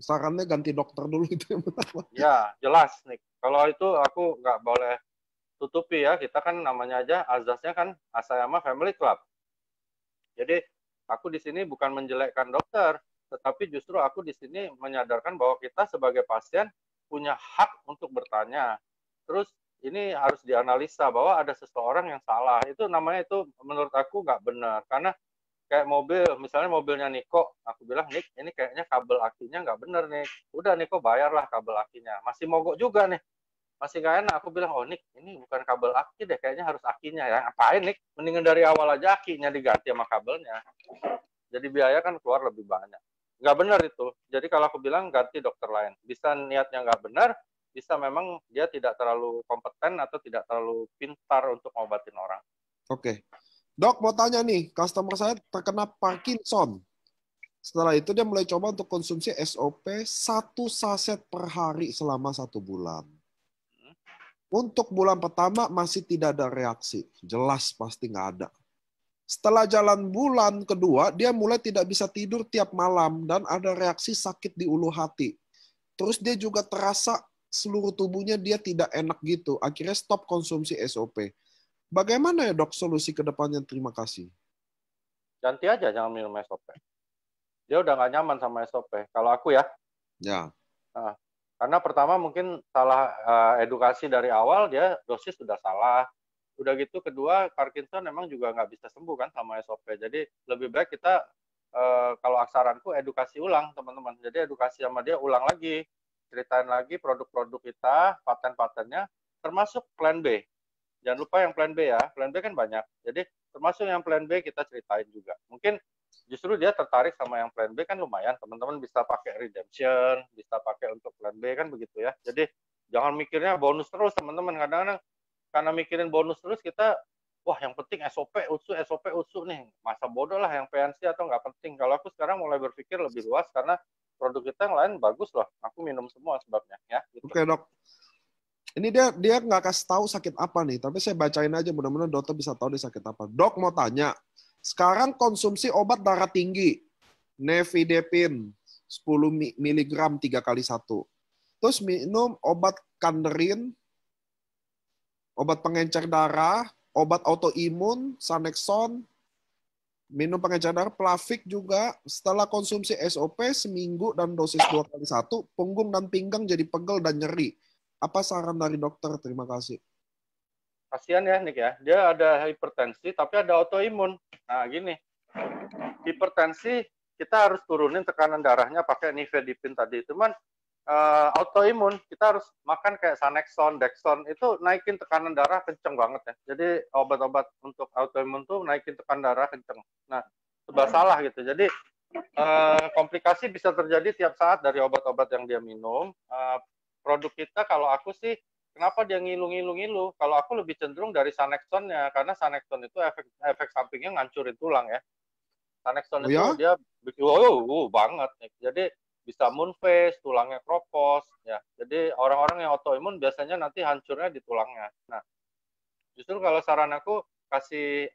sarannya ganti dokter dulu itu yang pertama. Ya jelas nih. Kalau itu aku nggak boleh tutupi ya, kita kan namanya aja azasnya kan Asayama Family Club. Jadi aku di sini bukan menjelekkan dokter, tetapi justru aku di sini menyadarkan bahwa kita sebagai pasien punya hak untuk bertanya. Terus ini harus dianalisa bahwa ada seseorang yang salah. Itu namanya itu menurut aku nggak benar. Karena kayak mobil, misalnya mobilnya Niko, aku bilang, Nik, ini kayaknya kabel akinya nggak benar, Nik. Udah, Niko bayarlah kabel akinya. Masih mogok juga nih. Masih nggak enak. Aku bilang, oh Nik, ini bukan kabel aki deh, kayaknya harus akinya ya. Ngapain Nik? Mendingan dari awal aja akinya diganti sama kabelnya. Jadi biaya kan keluar lebih banyak. Nggak benar itu. Jadi kalau aku bilang ganti dokter lain. Bisa niatnya nggak benar, bisa memang dia tidak terlalu kompeten atau tidak terlalu pintar untuk ngobatin orang. Oke. Dok, mau tanya nih, customer saya terkena Parkinson. Setelah itu dia mulai coba untuk konsumsi SOP 1 saset per hari selama 1 bulan. Untuk bulan pertama masih tidak ada reaksi. Jelas pasti nggak ada. Setelah jalan bulan kedua, dia mulai tidak bisa tidur tiap malam dan ada reaksi sakit di ulu hati. Terus dia juga terasa seluruh tubuhnya dia tidak enak gitu. Akhirnya stop konsumsi SOP. Bagaimana ya dok solusi ke depannya? Terima kasih. Ganti aja, jangan minum SOP. Dia udah nggak nyaman sama SOP. Kalau aku ya. Ya. Nah, karena pertama mungkin salah edukasi dari awal, dia dosis sudah salah. Udah gitu, kedua Parkinson memang juga nggak bisa sembuh kan sama SOP. Jadi lebih baik kita, kalau aksaranku, edukasi ulang teman-teman. Jadi edukasi sama dia ulang lagi. Ceritain lagi produk-produk kita, paten-patennya, termasuk plan B. Jangan lupa yang plan B ya. Plan B kan banyak. Jadi termasuk yang plan B kita ceritain juga. Mungkin justru dia tertarik sama yang plan B kan lumayan. Teman-teman bisa pakai redemption, bisa pakai untuk plan B kan begitu ya. Jadi jangan mikirnya bonus terus teman-teman. Kadang-kadang karena mikirin bonus terus kita, wah yang penting SOP usu nih. Masa bodoh lah yang PNC atau nggak penting. Kalau aku sekarang mulai berpikir lebih luas karena produk kita yang lain bagus loh. Aku minum semua sebabnya ya. Gitu. Oke dok. Ini dia nggak kasih tahu sakit apa nih, tapi saya bacain aja mudah-mudahan dokter bisa tahu dia sakit apa. Dok mau tanya, Sekarang konsumsi obat darah tinggi, Nevidapine 10 mg 3 kali 1. Terus minum obat kanderin, obat pengencer darah, obat autoimun, Sanexon, minum pengencer darah, Plavix juga. Setelah konsumsi SOP seminggu dan dosis 2 kali 1, punggung dan pinggang jadi pegel dan nyeri. Apa saran dari dokter? Terima kasih. Kasihan ya, Nick ya. Dia ada hipertensi, tapi ada autoimun. Nah, gini. Hipertensi, kita harus turunin tekanan darahnya pakai nifedipine tadi. Cuman autoimun, kita harus makan kayak Sanexon, Dexon, itu naikin tekanan darah kenceng banget ya. Jadi obat-obat untuk autoimun tuh naikin tekanan darah kenceng. Nah, serba salah gitu. Jadi komplikasi bisa terjadi tiap saat dari obat-obat yang dia minum. Produk kita, kalau aku sih, kenapa dia ngilu-ngilu? Kalau aku lebih cenderung dari Sanexonnya, karena Sanexon itu efek sampingnya ngancurin tulang ya. Sanexon itu dia banget. Jadi bisa moon face, tulangnya kropos, ya. Jadi orang-orang yang autoimun biasanya nanti hancurnya di tulangnya. Nah, justru kalau saran aku kasih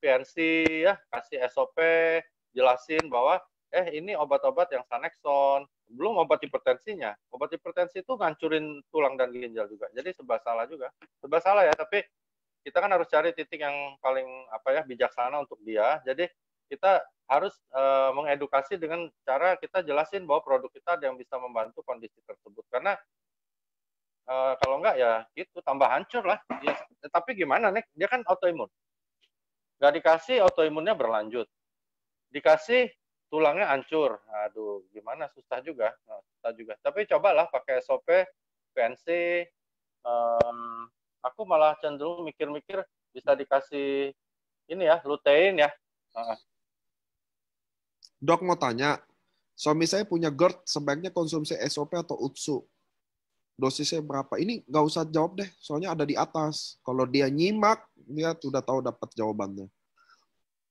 PNC ya, kasih SOP, jelasin bahwa ini obat-obat yang Sanexon, belum obat hipertensinya. Obat hipertensi itu ngancurin tulang dan ginjal juga. Jadi serba salah juga. Serba salah ya, tapi kita kan harus cari titik yang paling bijaksana untuk dia. Jadi kita harus mengedukasi dengan cara kita jelasin bahwa produk kita ada yang bisa membantu kondisi tersebut. Karena kalau enggak ya gitu tambah hancur lah. Ya, tapi gimana nih? Dia kan autoimun. Nggak dikasih autoimunnya berlanjut. Dikasih tulangnya hancur. Aduh, gimana? Susah juga. Nah, susah juga. Tapi cobalah pakai SOP, PNC. Aku malah cenderung mikir-mikir bisa dikasih ini ya, lutein ya. Dok mau tanya, suami saya punya GERD, sebaiknya konsumsi SOP atau UTSU? Dosisnya berapa? Ini nggak usah jawab deh, soalnya ada di atas. Kalau dia nyimak, dia sudah tahu dapat jawabannya.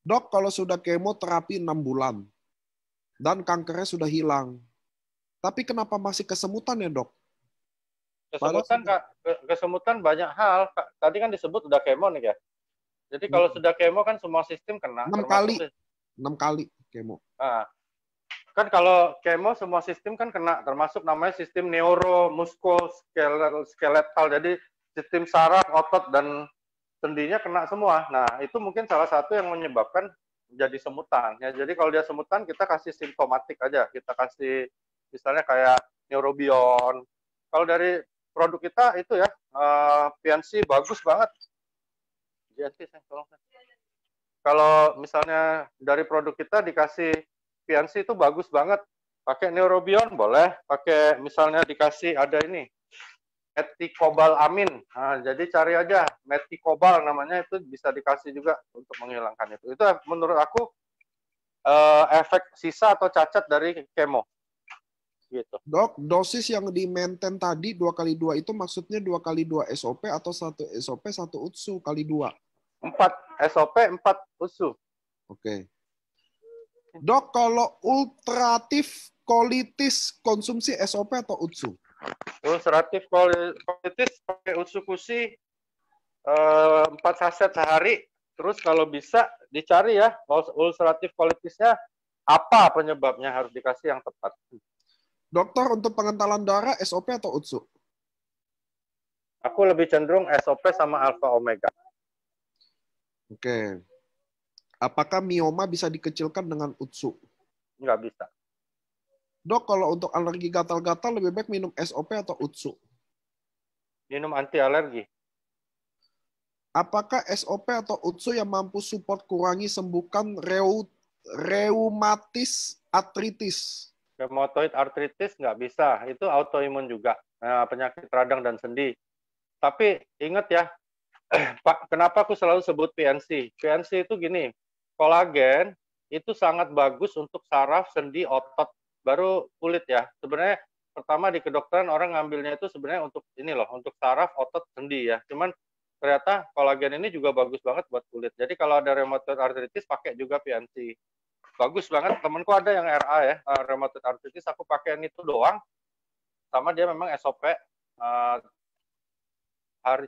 Dok, kalau sudah kemoterapi 6 bulan, dan kankernya sudah hilang, tapi kenapa masih kesemutan ya dok? Kesemutan banyak hal. Tadi kan disebut udah kemo nih ya. Jadi kalau sudah kemo kan semua sistem kena. 6 kali. 6 kali kemo. Nah, kan kalau kemo semua sistem kan kena, termasuk namanya sistem neuro, muskuloskeletal. Jadi sistem saraf, otot, dan sendinya kena semua. Nah, itu mungkin salah satu yang menyebabkan jadi semutan. Ya, jadi kalau dia semutan, kita kasih simptomatik aja. Kita kasih misalnya kayak neurobion. Kalau dari produk kita itu ya, PNC bagus banget. Kalau misalnya dari produk kita dikasih PNC itu bagus banget. Pakai neurobion boleh, pakai misalnya dikasih ada ini, metikobal amin. Nah, jadi cari aja metikobal namanya, itu bisa dikasih juga untuk menghilangkan itu. Itu menurut aku efek sisa atau cacat dari kemo. Gitu. Dok, dosis yang di maintain tadi 2x2 itu maksudnya 2x2 SOP atau 1 SOP 1 UTSU kali 2? 4 SOP 4 UTSU. Oke. Dok, kalau ulceratif colitis konsumsi SOP atau UTSU? Ulceratif colitis pakai UTSU-KUSI 4 saset sehari. Terus kalau bisa dicari ya ulceratif colitisnya apa penyebabnya, harus dikasih yang tepat. Dokter, untuk pengentalan darah SOP atau UTSU? Aku lebih cenderung SOP sama alfa omega. Oke. Apakah mioma bisa dikecilkan dengan UTSU? Nggak bisa. Dok, kalau untuk alergi gatal-gatal lebih baik minum SOP atau UTSU? Minum anti alergi. Apakah SOP atau UTSU yang mampu support kurangi sembuhkan reumatis artritis? Rheumatoid arthritis nggak bisa, itu autoimun juga, penyakit radang dan sendi. Tapi ingat ya, Pak, kenapa aku selalu sebut PNC? PNC itu gini, kolagen itu sangat bagus untuk saraf, sendi, otot, baru kulit ya. Sebenarnya pertama di kedokteran orang ngambilnya itu sebenarnya untuk ini loh, untuk saraf, otot, sendi ya. Cuman ternyata kolagen ini juga bagus banget buat kulit. Jadi kalau ada rheumatoid arthritis pakai juga PNC. Bagus banget, temanku ada yang RA ya, rheumatoid arthritis, aku pakai itu doang, sama dia memang SOP,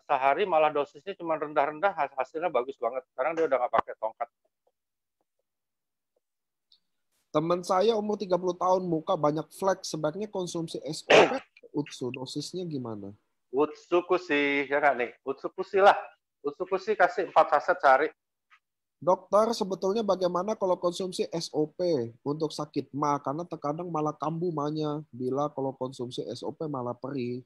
sehari malah dosisnya cuma rendah-rendah, hasilnya bagus banget. Sekarang dia udah nggak pakai tongkat. Teman saya umur 30 tahun, muka banyak flek, sebaiknya konsumsi SOP, Utsu, dosisnya gimana? Utsukushi, ya nggak nih? Utsukushi lah. Utsukushi kasih 4 saset sehari. Dokter, sebetulnya bagaimana kalau konsumsi SOP untuk sakit ma? Karena terkadang malah kambuh mahnya, bila kalau konsumsi SOP malah perih.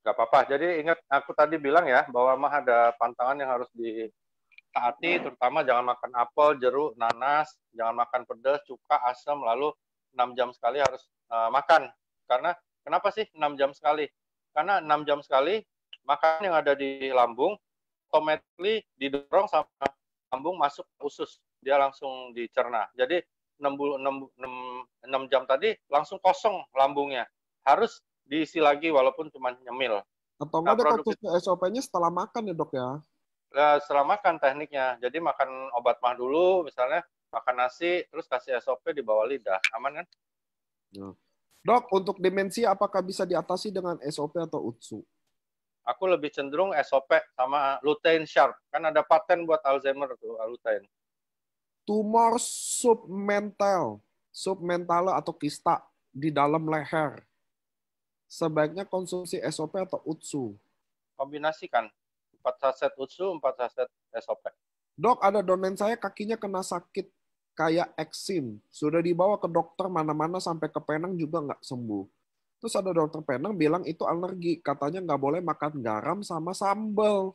Nggak apa-apa. Jadi ingat aku tadi bilang ya, bahwa mah ada pantangan yang harus ditaati, terutama jangan makan apel, jeruk, nanas, jangan makan pedas, cuka, asam, lalu 6 jam sekali harus makan. Karena kenapa sih 6 jam sekali? Karena 6 jam sekali makanan yang ada di lambung automatically didorong sama lambung masuk ke usus. Dia langsung dicerna. Jadi 6 jam tadi langsung kosong lambungnya. Harus diisi lagi walaupun cuma nyemil. Atau Nah, enggak ada produk itu konsumsi SOP-nya setelah makan ya dok ya? setelah makan tekniknya. Jadi makan obat mah dulu, misalnya makan nasi, terus kasih SOP di bawah lidah. Aman kan? Ya. Dok, untuk demensia apakah bisa diatasi dengan SOP atau UTSU? Aku lebih cenderung SOP sama lutein sharp. Kan ada paten buat Alzheimer tuh, lutein. Tumor submental atau kista di dalam leher. Sebaiknya konsumsi SOP atau UTSU? Kombinasikan. 4 saset utsu, 4 saset SOP. Dok, ada donen saya kakinya kena sakit kayak eksim. Sudah dibawa ke dokter mana-mana sampai ke Penang juga nggak sembuh. Terus ada dokter Penang bilang itu alergi. Katanya nggak boleh makan garam sama sambal.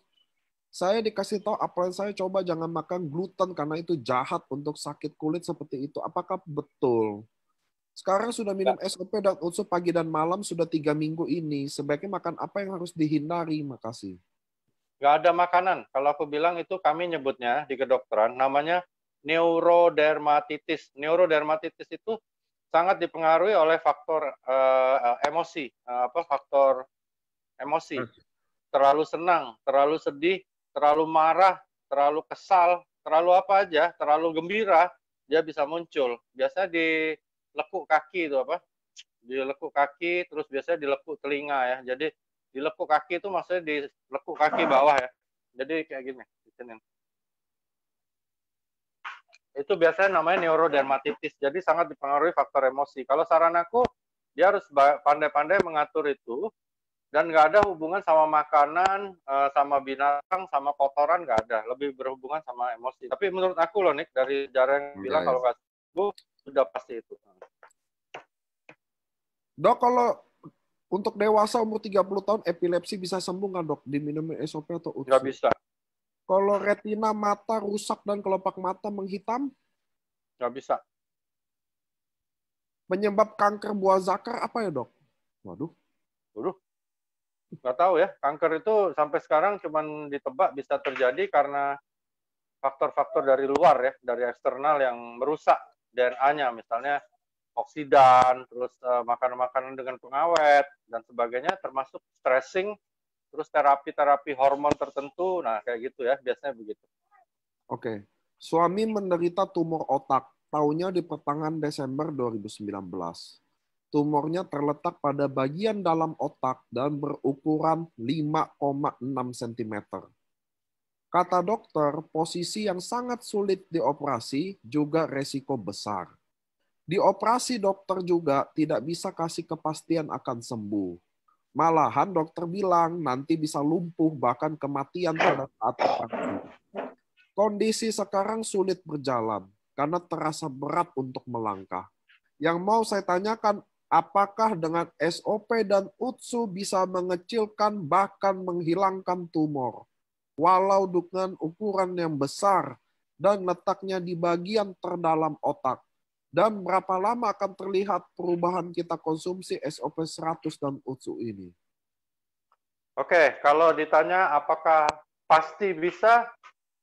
Saya dikasih tahu apa yang saya coba jangan makan gluten karena itu jahat untuk sakit kulit seperti itu. Apakah betul? Sekarang sudah minum SOP dan UTSU pagi dan malam sudah 3 minggu ini. Sebaiknya makan apa yang harus dihindari? Makasih. Nggak ada makanan. Kalau aku bilang itu kami nyebutnya di kedokteran, namanya neurodermatitis. Neurodermatitis itu sangat dipengaruhi oleh faktor emosi, faktor emosi. Terlalu senang, terlalu sedih, terlalu marah, terlalu kesal, terlalu apa aja, terlalu gembira, dia bisa muncul. Biasanya di lekuk kaki itu apa? Di lekuk kaki, terus biasanya di lekuk telinga ya. Jadi di lekuk kaki itu maksudnya di lekuk kaki bawah ya. Jadi kayak gini, itu biasanya namanya neurodermatitis. Jadi sangat dipengaruhi faktor emosi. Kalau saran aku, dia harus pandai-pandai mengatur itu dan nggak ada hubungan sama makanan, sama binatang, sama kotoran nggak ada. Lebih berhubungan sama emosi. Tapi menurut aku loh, Nick, dari sejarah yang bilang kalau nggak sembuh, sudah pasti itu. Dok, kalau untuk dewasa umur 30 tahun epilepsi bisa sembuh nggak dok? Diminum SOP atau UTSU? Nggak bisa. Kalau retina mata rusak dan kelopak mata menghitam? Nggak bisa. Penyebab kanker buah zakar apa ya dok? Waduh. Nggak tahu ya. Kanker itu sampai sekarang cuma ditebak bisa terjadi karena faktor-faktor dari luar ya, dari eksternal yang merusak DNA-nya, misalnya oksidan, terus makanan-makanan dengan pengawet dan sebagainya, termasuk stressing, terus terapi-terapi hormon tertentu, nah kayak gitu ya, biasanya begitu. Oke. Suami menderita tumor otak, tahunnya di pertengahan Desember 2019. Tumornya terletak pada bagian dalam otak dan berukuran 5,6 cm. Kata dokter, posisi yang sangat sulit dioperasi juga resiko besar. Dioperasi dokter juga tidak bisa kasih kepastian akan sembuh. Malahan dokter bilang nanti bisa lumpuh bahkan kematian pada saat operasi. Kondisi sekarang sulit berjalan karena terasa berat untuk melangkah. Yang mau saya tanyakan, apakah dengan SOP dan UTSU bisa mengecilkan bahkan menghilangkan tumor? Walau dengan ukuran yang besar dan letaknya di bagian terdalam otak. Dan berapa lama akan terlihat perubahan kita konsumsi SOP 100 dan UTSU ini? Oke, kalau ditanya apakah pasti bisa,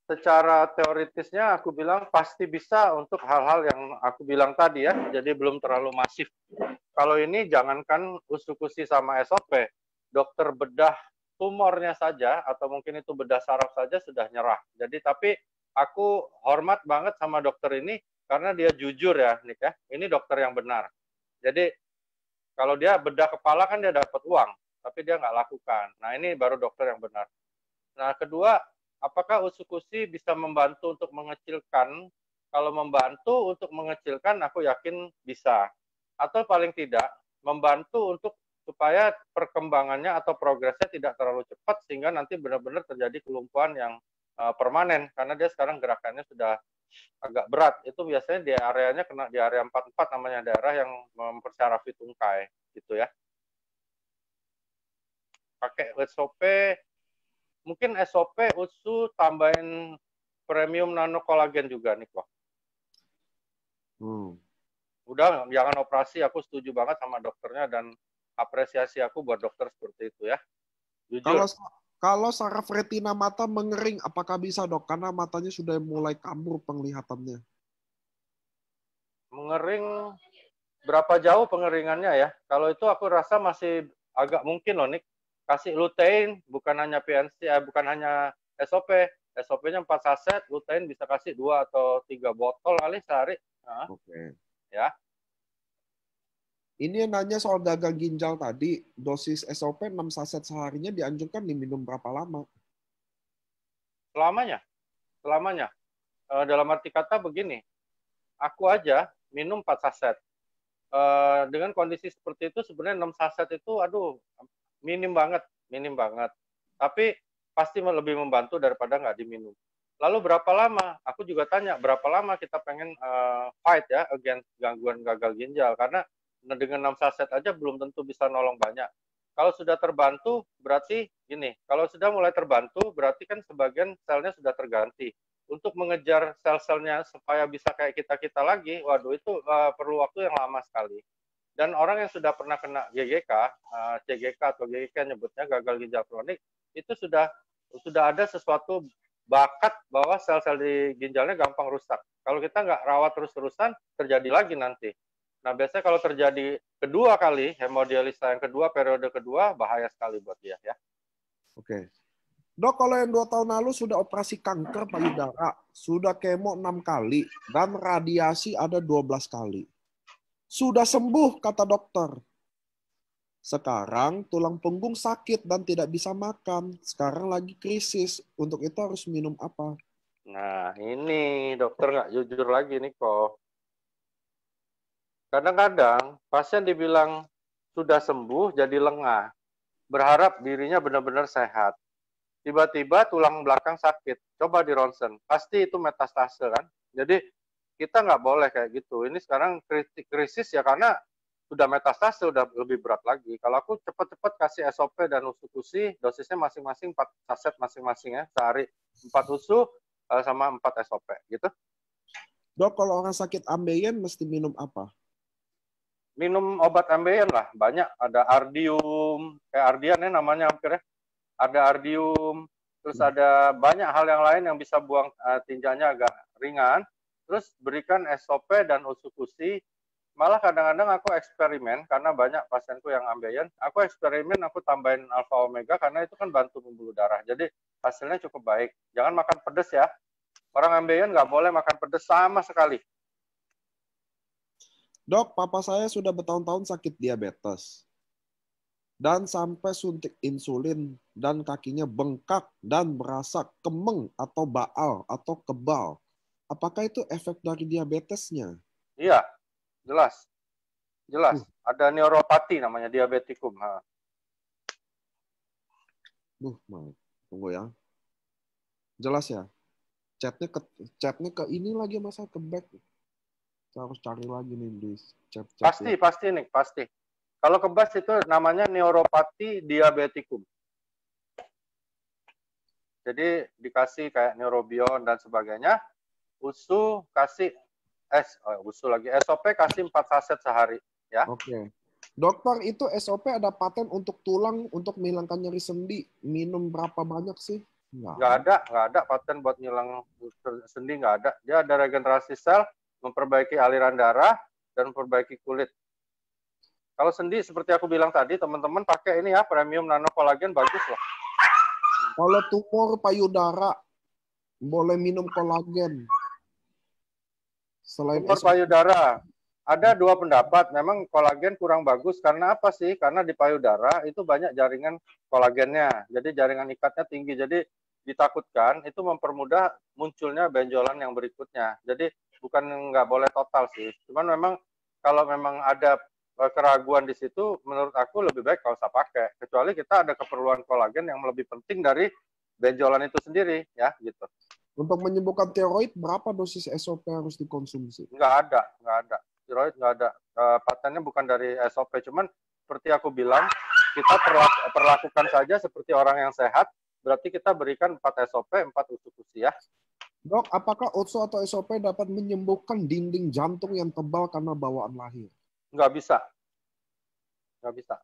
secara teoritisnya aku bilang pasti bisa untuk hal-hal yang aku bilang tadi ya, jadi belum terlalu masif. Kalau ini jangankan usukusi sama SOP, dokter bedah tumornya saja atau mungkin itu bedah saraf saja sudah nyerah. Jadi tapi aku hormat banget sama dokter ini karena dia jujur ya, Nick ya. Ini dokter yang benar. Jadi kalau dia bedah kepala kan dia dapat uang, tapi dia nggak lakukan. Nah ini baru dokter yang benar. Nah kedua, apakah usukusi bisa membantu untuk mengecilkan Kalau membantu untuk mengecilkan, aku yakin bisa. Atau paling tidak, membantu untuk supaya perkembangannya atau progresnya tidak terlalu cepat, sehingga nanti benar-benar terjadi kelumpuhan yang permanen. Karena dia sekarang gerakannya sudah agak berat. Itu biasanya di areanya kena di area 44 namanya, daerah yang mempersarafi tungkai. Gitu ya. Pakai SOP, mungkin SOP usu tambahin premium nano kolagen juga nih kok. Udah jangan operasi, aku setuju banget sama dokternya dan apresiasi aku buat dokter seperti itu ya. Jujur. Kalau saraf retina mata mengering, apakah bisa dok? Karena matanya sudah mulai kabur penglihatannya. Mengering, berapa jauh pengeringannya ya? Kalau itu aku rasa masih agak mungkin loh Nick. Kasih lutein, bukan hanya PNC, bukan hanya SOP. SOP-nya 4 saset, lutein bisa kasih 2 atau 3 botol kali sehari. Nah, Oke. Ya. Ini yang nanya soal gagal ginjal tadi, dosis SOP 6 saset seharinya dianjurkan diminum berapa lama? Selamanya. Dalam arti kata begini, aku aja minum 4 saset. Dengan kondisi seperti itu sebenarnya 6 saset itu aduh minim banget. Tapi pasti lebih membantu daripada nggak diminum. Lalu berapa lama? Aku juga tanya berapa lama kita pengen fight ya against gangguan gagal ginjal, karena dengan 6 saset aja belum tentu bisa nolong banyak. Kalau sudah terbantu berarti gini, kalau sudah mulai terbantu berarti kan sebagian selnya sudah terganti. Untuk mengejar sel-selnya supaya bisa kayak kita lagi, waduh itu perlu waktu yang lama sekali. Dan orang yang sudah pernah kena GGK, CGK atau GGK nyebutnya gagal ginjal kronik, itu sudah ada sesuatu bakat bahwa sel-sel di ginjalnya gampang rusak. Kalau kita nggak rawat terus-terusan, terjadi lagi nanti. Nah, biasanya kalau terjadi kedua kali, hemodialisa yang kedua, periode kedua, bahaya sekali buat dia ya. Oke. Dok, kalau yang 2 tahun lalu sudah operasi kanker payudara, sudah kemo 6 kali, dan radiasi ada 12 kali. Sudah sembuh, kata dokter. Sekarang tulang punggung sakit dan tidak bisa makan. Sekarang lagi krisis. Untuk itu harus minum apa? Nah, ini dokter nggak jujur lagi nih kok. Kadang-kadang pasien dibilang sudah sembuh jadi lengah. Berharap dirinya benar-benar sehat. Tiba-tiba tulang belakang sakit, coba di ronsen, pasti itu metastase kan. Jadi kita nggak boleh kayak gitu. Ini sekarang krisis ya karena sudah metastase, udah lebih berat lagi. Kalau aku cepat-cepat kasih SOP dan usu-usi, dosisnya masing-masing 4 saset masing-masing ya, sehari 4 usu sama 4 SOP gitu. Dok, kalau orang sakit ambeien mesti minum apa? Minum obat ambeien lah, banyak. Ada Ardium, kayak Ardian ya namanya hampir ya. Ada Ardium, terus ada banyak hal yang lain yang bisa buang tinjanya agak ringan. Terus berikan SOP dan usukusi. Malah kadang-kadang aku eksperimen, karena banyak pasienku yang ambeien, aku eksperimen, aku tambahin alfa omega, karena itu kan bantu pembuluh darah. Jadi hasilnya cukup baik. Jangan makan pedas ya. Orang ambeien nggak boleh makan pedas sama sekali. Dok, papa saya sudah bertahun-tahun sakit diabetes. Dan sampai suntik insulin dan kakinya bengkak dan berasa kemeng atau baal atau kebal. Apakah itu efek dari diabetesnya? Iya, jelas. Ada neuropati namanya, diabetikum. Tunggu ya. Jelas ya. Chatnya ke ini lagi masa ke back. Saya harus cari lagi nih di chat. Pasti nih, pasti. Kalau kebas itu namanya neuropati diabetikum. Jadi dikasih kayak neurobion dan sebagainya. Usu kasih SOP kasih 4 saset sehari ya. Oke. Dokter, itu SOP ada paten untuk tulang untuk menghilangkan nyeri sendi. Minum berapa banyak sih? Nggak ada paten buat ngilang sendi, nggak ada. Dia ada regenerasi sel, memperbaiki aliran darah, dan memperbaiki kulit. Kalau sendi seperti aku bilang tadi, teman-teman pakai ini ya, premium nano kolagen, bagus loh. Kalau tumor payudara, boleh minum kolagen. Selain tumor payudara, ada 2 pendapat. Memang kolagen kurang bagus karena apa sih? Karena di payudara itu banyak jaringan kolagennya. Jadi jaringan ikatnya tinggi. Jadi ditakutkan itu mempermudah munculnya benjolan yang berikutnya. Jadi bukan nggak boleh total sih. Cuman memang kalau memang ada keraguan di situ, menurut aku lebih baik kalau usah pakai. Kecuali kita ada keperluan kolagen yang lebih penting dari benjolan itu sendiri, ya gitu. Untuk menyembuhkan tiroid, berapa dosis SOP harus dikonsumsi? Nggak ada. Tiroid nggak ada. Patennya bukan dari SOP, cuman seperti aku bilang, kita perlakukan saja seperti orang yang sehat, berarti kita berikan 4 SOP, 4 usus ya. Dok, apakah OTSO atau SOP dapat menyembuhkan dinding jantung yang tebal karena bawaan lahir? Nggak bisa. Nggak bisa.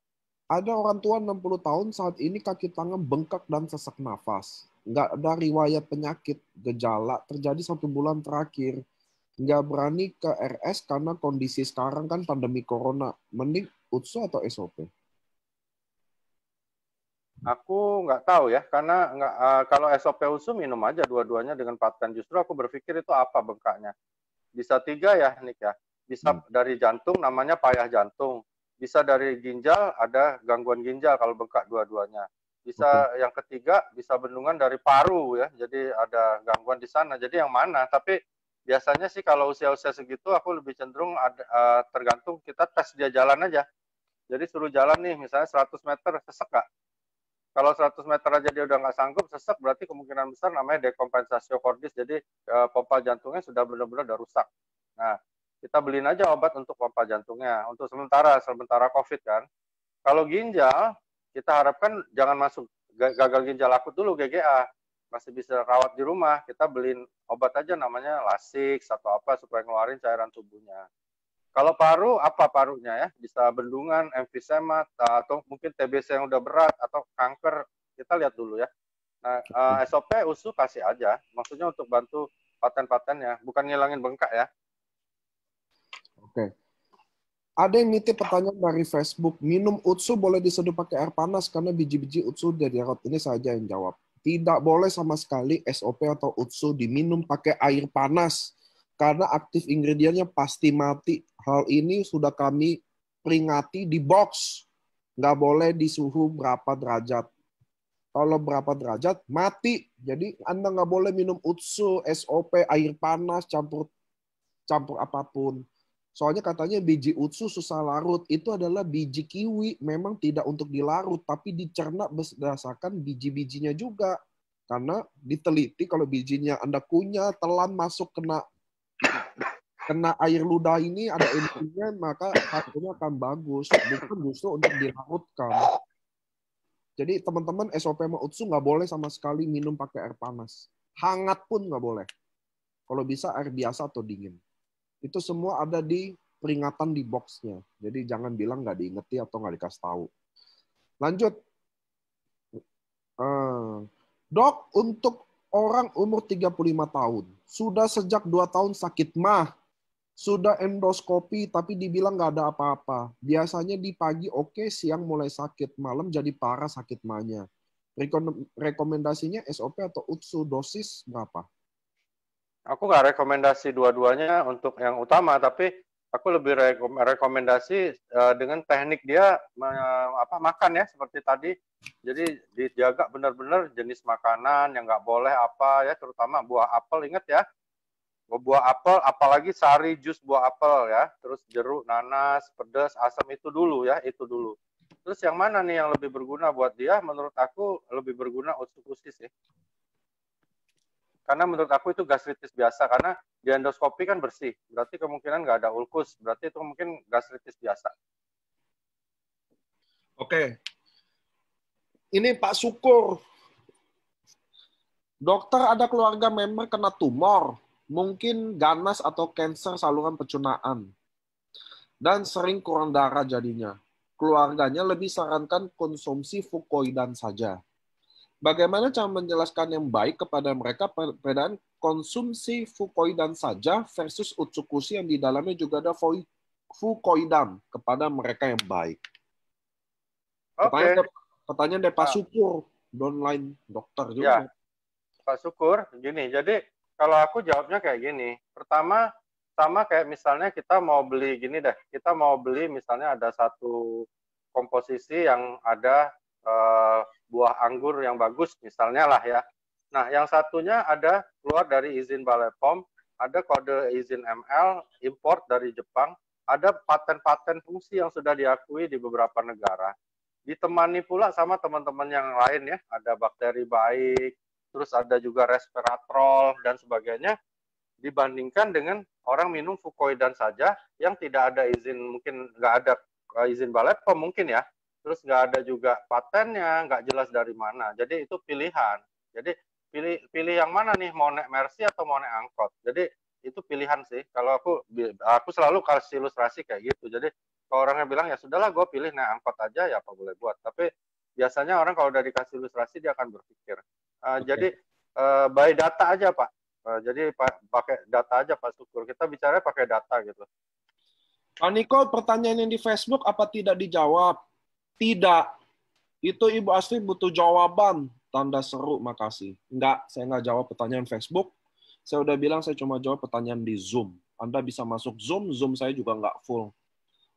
Ada orang tua 60 tahun saat ini kaki tangan bengkak dan sesak nafas. Nggak ada riwayat penyakit, gejala terjadi 1 bulan terakhir. Nggak berani ke RS karena kondisi sekarang kan pandemi corona. Mending UTSO atau SOP? Aku nggak tahu ya, karena kalau SOP USU minum aja dua-duanya dengan paten. Justru aku berpikir itu apa bengkaknya. Bisa 3 ya, Nick ya. Bisa dari jantung, namanya payah jantung. Bisa dari ginjal, ada gangguan ginjal kalau bengkak dua-duanya. Bisa yang ketiga, bisa bendungan dari paru ya. Jadi ada gangguan di sana. Jadi yang mana? Tapi biasanya sih kalau usia-usia segitu, aku lebih cenderung tergantung kita tes dia jalan aja. Jadi suruh jalan nih, misalnya 100 meter, sesek nggak? Kalau 100 meter aja dia udah nggak sanggup, sesek, berarti kemungkinan besar namanya dekompensasio cordis. Jadi pompa jantungnya sudah benar-benar udah rusak. Nah, kita beliin aja obat untuk pompa jantungnya untuk sementara COVID kan. Kalau ginjal, kita harapkan jangan masuk gagal ginjal akut dulu GGA, masih bisa rawat di rumah. Kita beliin obat aja namanya Lasix atau apa supaya ngeluarin cairan tubuhnya. Kalau paru, apa parunya ya? Bisa bendungan, emfisema, atau mungkin TBC yang udah berat atau kanker. Kita lihat dulu ya. Nah, SOP USU kasih aja, maksudnya untuk bantu paten-patennya, bukan ngilangin bengkak ya. Oke. Ada yang nitip pertanyaan dari Facebook, minum UTSU boleh diseduh pakai air panas karena biji-biji UTSU dari rot. Ini saja yang jawab. Tidak boleh sama sekali SOP atau UTSU diminum pakai air panas karena aktif ingredientnya pasti mati. Hal ini sudah kami peringati di box. Nggak boleh di suhu berapa derajat. Kalau berapa derajat, mati. Jadi Anda nggak boleh minum UTSU, SOP, air panas, campur apapun. Soalnya katanya biji UTSU susah larut. Itu adalah biji kiwi. Memang tidak untuk dilarut, tapi dicerna berdasarkan biji-bijinya juga. Karena diteliti kalau bijinya Anda kunyah, telan masuk kena air ludah ini ada enzimnya, maka hasilnya akan bagus. Bukan justru untuk dilarutkan. Jadi teman-teman SOP sama UTSU nggak boleh sama sekali minum pakai air panas. Hangat pun nggak boleh. Kalau bisa air biasa atau dingin. Itu semua ada di peringatan di boxnya. Jadi jangan bilang nggak diingeti atau nggak dikasih tahu. Lanjut. Dok, untuk orang umur 35 tahun, sudah sejak 2 tahun sakit mah, sudah endoskopi tapi dibilang nggak ada apa-apa. Biasanya di pagi oke, siang mulai sakit, malam jadi parah sakit mahnya. Rekomendasinya SOP atau UTSU, dosis berapa? Aku nggak rekomendasi dua-duanya untuk yang utama, tapi aku lebih rekomendasi dengan teknik dia makan ya seperti tadi. Jadi dijaga benar-benar jenis makanan yang nggak boleh apa ya, terutama buah apel, ingat ya. Buah apel, apalagi sari jus buah apel ya, terus jeruk, nanas, pedas, asam itu dulu ya, itu dulu. Terus yang mana nih yang lebih berguna buat dia? Menurut aku lebih berguna usus sih. Karena menurut aku itu gastritis biasa, karena di endoskopi kan bersih, berarti kemungkinan nggak ada ulkus, berarti itu mungkin gastritis biasa. Oke. Ini Pak Syukur. Dokter, ada keluarga member kena tumor, mungkin ganas atau kanker saluran pencernaan, dan sering kurang darah jadinya. Keluarganya lebih sarankan konsumsi fukoidan saja. Bagaimana cara menjelaskan yang baik kepada mereka perbedaan konsumsi fukoidan saja versus utsukushi yang di dalamnya juga ada fukoidan kepada mereka yang baik? Pertanyaan dari Pak Syukur, downline dokter juga. Ya, Pak Syukur, gini, jadi kalau aku jawabnya kayak gini. Pertama, sama kayak misalnya kita mau beli gini deh, kita mau beli misalnya ada satu komposisi yang ada buah anggur yang bagus misalnya lah ya. Nah, yang satunya ada keluar dari izin Balai POM, ada kode izin ML import dari Jepang, ada paten-paten fungsi yang sudah diakui di beberapa negara. Ditemani pula sama teman-teman yang lain ya, ada bakteri baik, terus ada juga resveratrol dan sebagainya, dibandingkan dengan orang minum fukoidan saja yang tidak ada izin, mungkin nggak ada izin Badan POM mungkin ya, terus nggak ada juga patennya, nggak jelas dari mana. Jadi itu pilihan. Jadi pilih yang mana nih, mau naik Mercy atau mau naik angkot. Jadi itu pilihan sih. Kalau aku selalu kasih ilustrasi kayak gitu. Jadi kalau orangnya bilang ya sudahlah gue pilih naik angkot aja, ya apa boleh buat. Tapi biasanya orang kalau udah dikasih ilustrasi dia akan berpikir. Jadi by data aja Pak. Jadi pakai data aja Pak Syukur. Kita bicara pakai data gitu. Pak Niko, pertanyaan yang di Facebook apa tidak dijawab? Tidak. Itu Ibu Astrid butuh jawaban. Tanda seru, makasih. Enggak, saya nggak jawab pertanyaan Facebook. Saya udah bilang saya cuma jawab pertanyaan di Zoom. Anda bisa masuk Zoom, Zoom saya juga nggak full.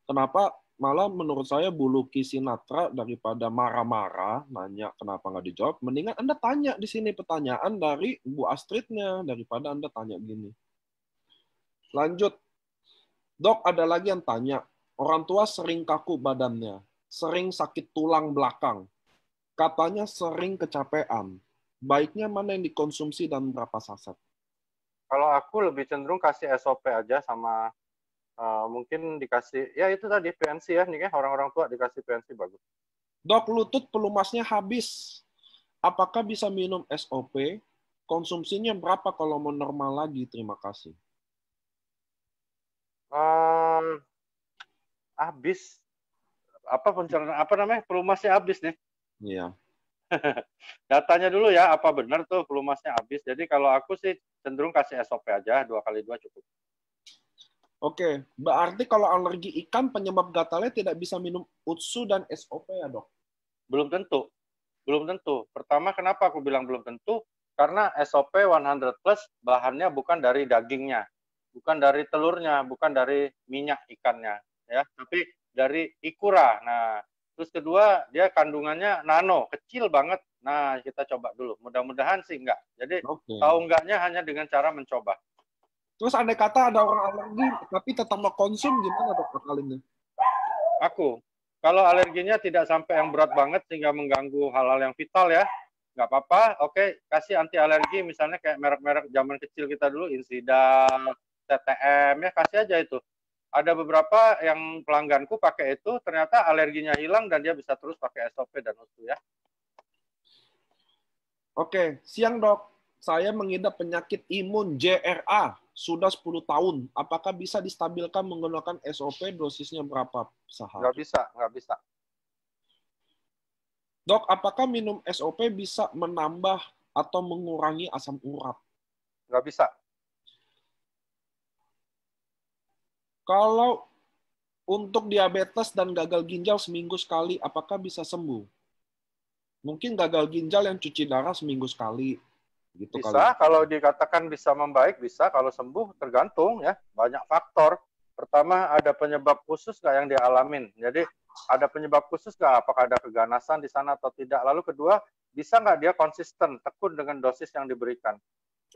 Kenapa? Malah menurut saya Bu Luki Sinatra daripada marah-marah, nanya kenapa nggak dijawab, mendingan Anda tanya di sini pertanyaan dari Bu Astridnya, daripada Anda tanya gini. Lanjut. Dok, ada lagi yang tanya, orang tua sering kaku badannya, sering sakit tulang belakang, katanya sering kecapean. Baiknya mana yang dikonsumsi dan berapa saset? Kalau aku lebih cenderung kasih SOP aja sama mungkin dikasih, ya itu tadi PNC ya, nih orang-orang tua dikasih PNC bagus. Dok, lutut pelumasnya habis. Apakah bisa minum SOP? Konsumsinya berapa kalau mau normal lagi? Terima kasih. Habis. Apa pencernaan, apa namanya, pelumasnya habis nih. Iya. Datanya dulu ya, apa benar tuh pelumasnya habis. Jadi kalau aku sih cenderung kasih SOP aja, 2x2 cukup. Oke, berarti kalau alergi ikan penyebab gatalnya tidak bisa minum UTSU dan SOP ya dok? Belum tentu. Belum tentu. Pertama kenapa aku bilang belum tentu? Karena SOP 100 plus bahannya bukan dari dagingnya, bukan dari telurnya, bukan dari minyak ikannya, ya, tapi dari ikura. Nah, terus kedua dia kandungannya nano, kecil banget. Nah, kita coba dulu. Mudah-mudahan sih enggak. Jadi tahu enggaknya hanya dengan cara mencoba. Terus andai kata ada orang alergi tapi tetap mau konsum, gimana dok akalinnya? Aku, kalau alerginya tidak sampai yang berat banget sehingga mengganggu hal-hal yang vital ya, nggak apa-apa. Oke, kasih anti alergi misalnya kayak merek-merek zaman kecil kita dulu, Insidal, TTM, ya kasih aja itu. Ada beberapa yang pelangganku pakai itu, ternyata alerginya hilang dan dia bisa terus pakai SOP dan UTSU ya. Oke, siang dok. Saya mengidap penyakit imun JRA sudah 10 tahun. Apakah bisa distabilkan menggunakan SOP? Dosisnya berapa sehari? Nggak bisa. Dok, apakah minum SOP bisa menambah atau mengurangi asam urat? Nggak bisa. Kalau untuk diabetes dan gagal ginjal seminggu sekali, apakah bisa sembuh? Mungkin gagal ginjal yang cuci darah seminggu sekali. Gitu bisa, kali. kalau dikatakan bisa membaik, bisa. Kalau sembuh, tergantung ya. Banyak faktor. Pertama, ada penyebab khusus nggak yang dialamin. Jadi, ada penyebab khusus nggak? Apakah ada keganasan di sana atau tidak? Lalu kedua, bisa nggak dia konsisten, tekun dengan dosis yang diberikan?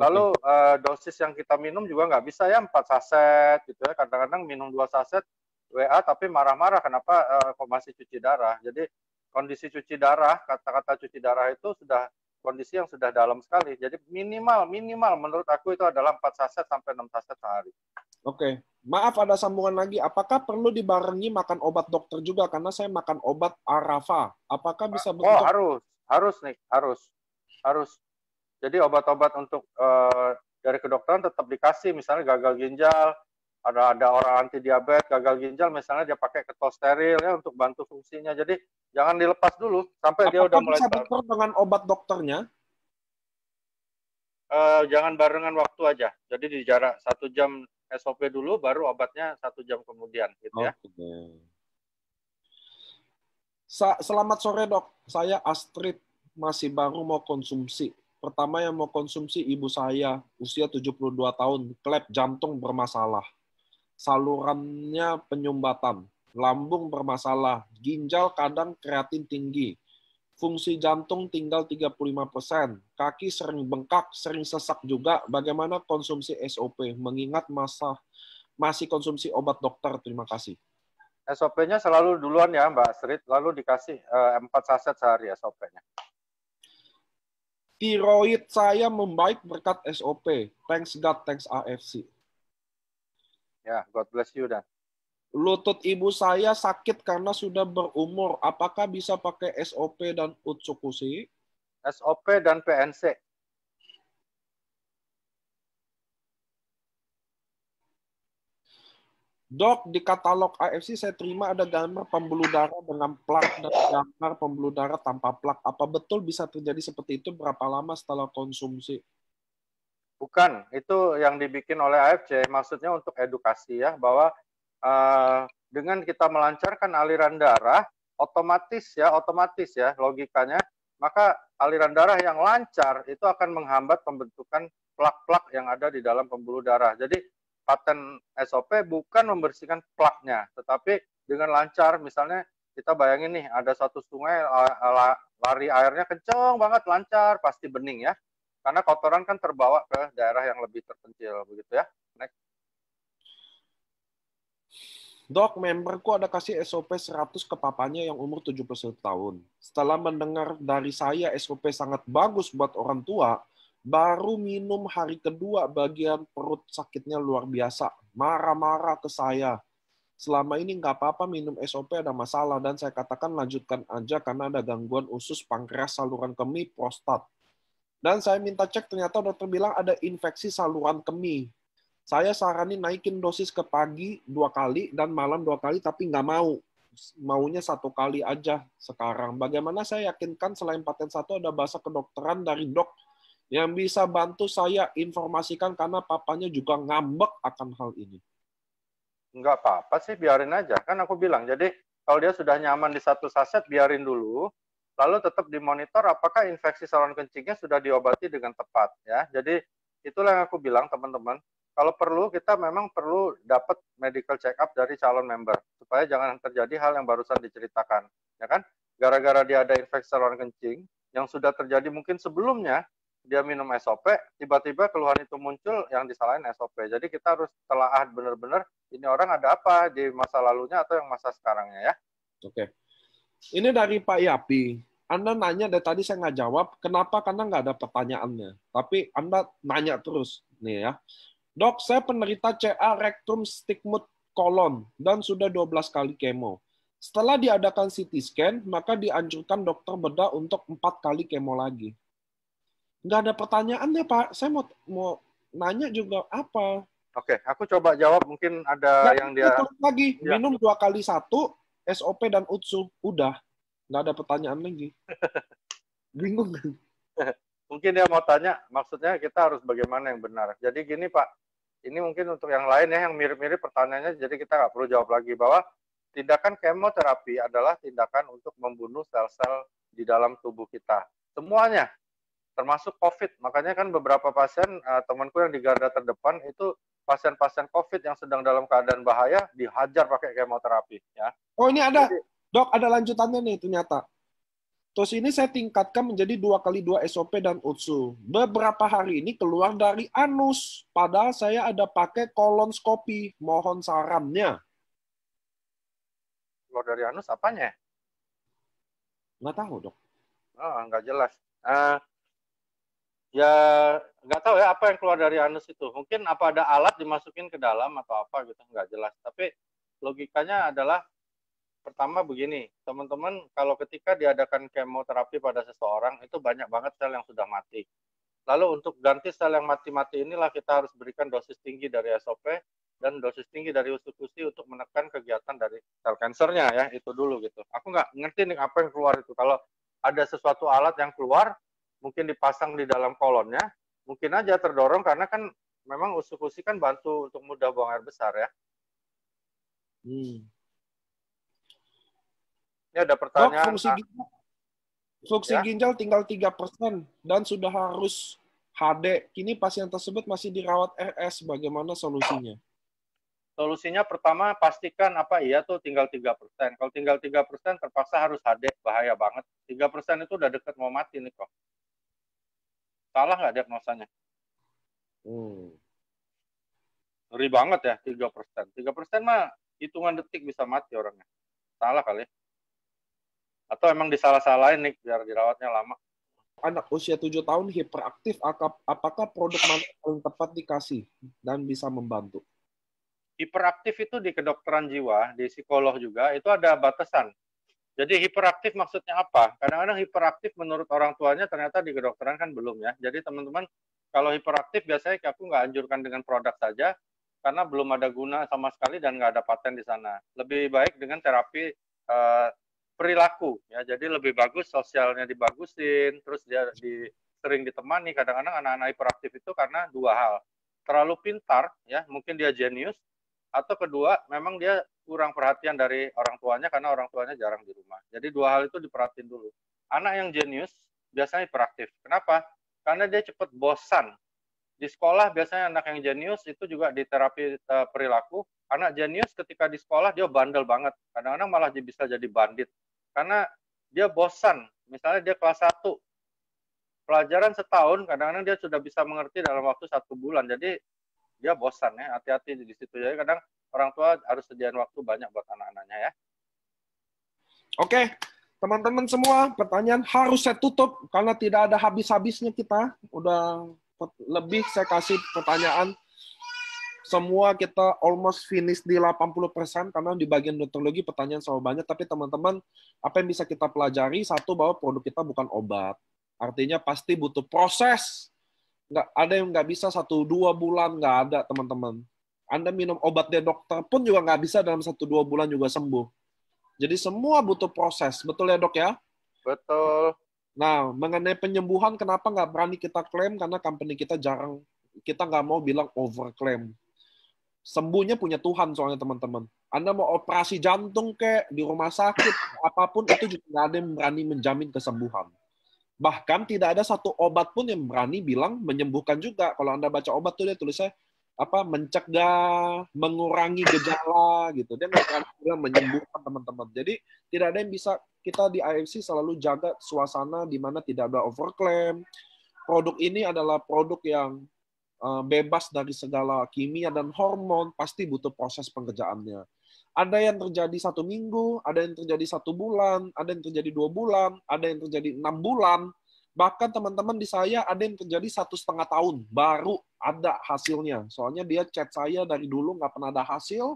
Lalu dosis yang kita minum juga nggak bisa ya 4 saset gitu ya. Kadang-kadang minum 2 saset WA tapi marah-marah kenapa kok masih cuci darah. Jadi kondisi cuci darah, kata-kata cuci darah itu sudah kondisi yang sudah dalam sekali. Jadi minimal menurut aku itu adalah 4 saset sampai 6 saset sehari. Oke. Maaf ada sambungan lagi. Apakah perlu dibarengi makan obat dokter juga? Karena saya makan obat Arafa. Apakah bisa begitu? Oh, harus nih, harus. Jadi obat-obat untuk dari kedokteran tetap dikasih, misalnya gagal ginjal, ada orang anti diabetes, gagal ginjal, misalnya dia pakai ketol steril ya untuk bantu fungsinya. Jadi jangan dilepas dulu sampai dia udah mulai. Apakah bisa bentrok dengan obat dokternya? Jangan barengan waktu aja. Jadi di jarak 1 jam SOP dulu, baru obatnya 1 jam kemudian, gitu ya. Selamat sore dok, saya Astrid, masih baru mau konsumsi. Pertama yang mau konsumsi ibu saya, usia 72 tahun, klep jantung bermasalah. Salurannya penyumbatan, lambung bermasalah, ginjal kadang kreatin tinggi, fungsi jantung tinggal 35%, kaki sering bengkak, sering sesak juga. Bagaimana konsumsi SOP? Mengingat masih konsumsi obat dokter. Terima kasih. SOP-nya selalu duluan ya Mbak Astrid, lalu dikasih 4 saset sehari SOP-nya. Tiroid saya membaik berkat SOP. Thanks God, thanks AFC. Ya, God bless you dan. Lutut ibu saya sakit karena sudah berumur. Apakah bisa pakai SOP dan Utsukushi? SOP dan PNC. Dok, di katalog AFC saya terima ada gambar pembuluh darah dengan plak dan gambar pembuluh darah tanpa plak. Apa betul bisa terjadi seperti itu? Berapa lama setelah konsumsi? Bukan, itu yang dibikin oleh AFC, maksudnya untuk edukasi ya, bahwa dengan kita melancarkan aliran darah, otomatis ya logikanya, maka aliran darah yang lancar itu akan menghambat pembentukan plak-plak yang ada di dalam pembuluh darah. Jadi paten SOP bukan membersihkan plaknya, tetapi dengan lancar, misalnya kita bayangin nih, ada satu sungai, lari airnya kenceng banget, lancar, pasti bening ya. Karena kotoran kan terbawa ke daerah yang lebih terpencil, begitu ya. Next. Dok, memberku ada kasih SOP 100 ke papanya yang umur 71 tahun. Setelah mendengar dari saya SOP sangat bagus buat orang tua, baru minum hari kedua bagian perut sakitnya luar biasa. Marah-marah ke saya. Selama ini nggak apa-apa minum SOP ada masalah, dan saya katakan lanjutkan aja karena ada gangguan usus pankreas, saluran kemih, prostat. Dan saya minta cek, ternyata dokter bilang ada infeksi saluran kemih. Saya saranin naikin dosis ke pagi 2 kali dan malam 2 kali, tapi nggak mau. Maunya 1 kali aja sekarang. Bagaimana saya yakinkan selain paten 1 ada bahasa kedokteran dari dok yang bisa bantu saya informasikan, karena papanya juga ngambek akan hal ini. Nggak apa-apa sih, biarin aja. Kan aku bilang, jadi kalau dia sudah nyaman di 1 saset, biarin dulu. Lalu tetap dimonitor apakah infeksi saluran kencingnya sudah diobati dengan tepat. Ya. Jadi itulah yang aku bilang, teman-teman. Kalau perlu, kita memang perlu dapat medical check up dari calon member. Supaya jangan terjadi hal yang barusan diceritakan. Ya kan? Gara-gara dia ada infeksi saluran kencing, yang sudah terjadi mungkin sebelumnya, dia minum SOP, tiba-tiba keluhan itu muncul, yang disalahin SOP. Jadi kita harus telaah benar-benar, ini orang ada apa di masa lalunya atau yang masa sekarangnya ya. Oke. Ini dari Pak Yapi. Anda nanya dari tadi saya nggak jawab. Kenapa? Karena nggak ada pertanyaannya. Tapi Anda nanya terus. Nih ya. Dok, saya penderita CA rectum stigmut kolon dan sudah 12 kali kemo. Setelah diadakan CT scan, maka dianjurkan dokter bedah untuk 4 kali kemo lagi. Nggak ada pertanyaannya, Pak. Saya mau nanya juga apa. Oke, aku coba jawab, mungkin ada Nggak, yang dia... lagi, ya. minum 2 kali 1, SOP dan UTSU. Udah. Nggak ada pertanyaan lagi. Bingung kan? Mungkin dia mau tanya, maksudnya kita harus bagaimana yang benar. Jadi gini Pak, ini mungkin untuk yang lain ya, yang mirip-mirip pertanyaannya, jadi kita nggak perlu jawab lagi, bahwa tindakan kemoterapi adalah tindakan untuk membunuh sel-sel di dalam tubuh kita. Semuanya, termasuk COVID. Makanya kan beberapa pasien, temanku yang di garda terdepan, itu pasien-pasien COVID yang sedang dalam keadaan bahaya, dihajar pakai kemoterapi. Ya. Oh ini ada, dok, ada lanjutannya nih ternyata. Terus ini saya tingkatkan menjadi 2 kali 2 SOP dan UTSU. Beberapa hari ini keluar dari anus, padahal saya ada pakai kolonskopi. Mohon sarannya. Keluar dari anus apanya? Nggak tahu, dok. Oh, nggak jelas. Ya nggak tahu ya apa yang keluar dari anus itu. Mungkin apa ada alat dimasukin ke dalam atau apa gitu, nggak jelas. Tapi logikanya adalah, pertama begini, teman-teman, kalau ketika diadakan kemoterapi pada seseorang, itu banyak banget sel yang sudah mati. Lalu untuk ganti sel yang mati-mati inilah kita harus berikan dosis tinggi dari SOP dan dosis tinggi dari Utsukushi untuk menekan kegiatan dari sel kansernya ya, itu dulu gitu. Aku nggak ngerti nih apa yang keluar itu. Kalau ada sesuatu alat yang keluar, mungkin dipasang di dalam kolonnya, mungkin aja terdorong karena kan memang Utsukushi kan bantu untuk mudah buang air besar ya. Ini ada pertanyaan. Dok, fungsi ginjal tinggal 3% dan sudah harus HD. Kini pasien tersebut masih dirawat RS. Bagaimana solusinya? Solusinya pertama pastikan apa iya tuh tinggal 3%. Kalau tinggal 3% terpaksa harus HD, bahaya banget. 3% itu udah deket mau mati nih kok. Salah nggak diagnosanya? Ngeri banget ya 3%. 3% mah hitungan detik bisa mati orangnya. Salah kali. Atau emang disalah-salahin nih biar dirawatnya lama. Anak usia 7 tahun hiperaktif, apakah produk mana paling tepat dikasih dan bisa membantu? Hiperaktif itu di kedokteran jiwa, di psikolog juga, itu ada batasan. Jadi hiperaktif maksudnya apa? Kadang-kadang hiperaktif menurut orang tuanya ternyata di kedokteran kan belum ya. Jadi teman-teman, kalau hiperaktif biasanya aku nggak anjurkan dengan produk saja, karena belum ada guna sama sekali dan nggak ada paten di sana. Lebih baik dengan terapi perilaku ya. Jadi lebih bagus sosialnya dibagusin, terus dia sering ditemani. Kadang-kadang anak-anak hiperaktif itu karena dua hal. Terlalu pintar ya, mungkin dia jenius, atau kedua memang dia kurang perhatian dari orang tuanya karena orang tuanya jarang di rumah. Jadi dua hal itu diperhatiin dulu. Anak yang jenius biasanya hiperaktif. Kenapa? Karena dia cepat bosan. Di sekolah biasanya anak yang jenius itu juga di terapi perilaku. Anak jenius ketika di sekolah dia bandel banget. Kadang-kadang malah bisa jadi bandit. Karena dia bosan. Misalnya dia kelas 1, pelajaran setahun, kadang-kadang dia sudah bisa mengerti dalam waktu 1 bulan. Jadi dia bosan ya, hati-hati di situ. Jadi kadang orang tua harus sediain waktu banyak buat anak-anaknya ya. Oke, teman-teman semua, pertanyaan harus saya tutup karena tidak ada habis-habisnya kita. Udah lebih saya kasih pertanyaan. Semua kita almost finish di 80% karena di bagian odontologi pertanyaan selalu banyak. Tapi teman-teman, apa yang bisa kita pelajari? Satu, bahwa produk kita bukan obat. Artinya pasti butuh proses. Nggak ada yang nggak bisa 1-2 bulan, nggak ada teman-teman. Anda minum obat dari dokter pun juga nggak bisa dalam 1-2 bulan juga sembuh. Jadi semua butuh proses, betul ya dok ya? Betul. Nah, mengenai penyembuhan, kenapa nggak berani kita klaim? Karena company kita jarang, kita nggak mau bilang overklaim. Sembuhnya punya Tuhan soalnya teman-teman. Anda mau operasi jantung kayak di rumah sakit, apapun itu juga nggak ada yang berani menjamin kesembuhan. Bahkan tidak ada satu obat pun yang berani bilang menyembuhkan juga. Kalau Anda baca obat tuh dia tulisnya apa, mencegah, mengurangi gejala gitu. Dia nggak berani bilang menyembuhkan teman-teman. Jadi tidak ada yang bisa, kita di IFC selalu jaga suasana di mana tidak ada overclaim. Produk ini adalah produk yang bebas dari segala kimia dan hormon, pasti butuh proses pengerjaannya. Ada yang terjadi 1 minggu, ada yang terjadi 1 bulan, ada yang terjadi 2 bulan, ada yang terjadi 6 bulan. Bahkan teman-teman di saya ada yang terjadi 1,5 tahun, baru ada hasilnya. Soalnya dia chat saya dari dulu nggak pernah ada hasil,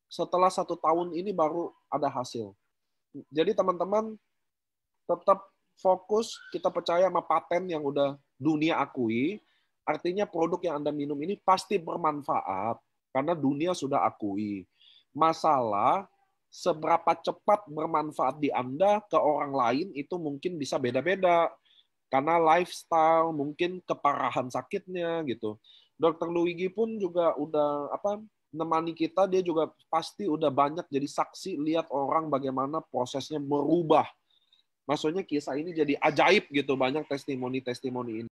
setelah 1 tahun ini baru ada hasil. Jadi teman-teman tetap fokus, kita percaya sama paten yang udah dunia akui. Artinya produk yang Anda minum ini pasti bermanfaat karena dunia sudah akui. Masalah seberapa cepat bermanfaat di Anda ke orang lain itu mungkin bisa beda-beda karena lifestyle, mungkin keparahan sakitnya gitu. Dr. Luigi pun juga udah nemani kita, dia juga pasti udah banyak jadi saksi lihat orang bagaimana prosesnya merubah. Maksudnya kisah ini jadi ajaib gitu, banyak testimoni-testimoni ini.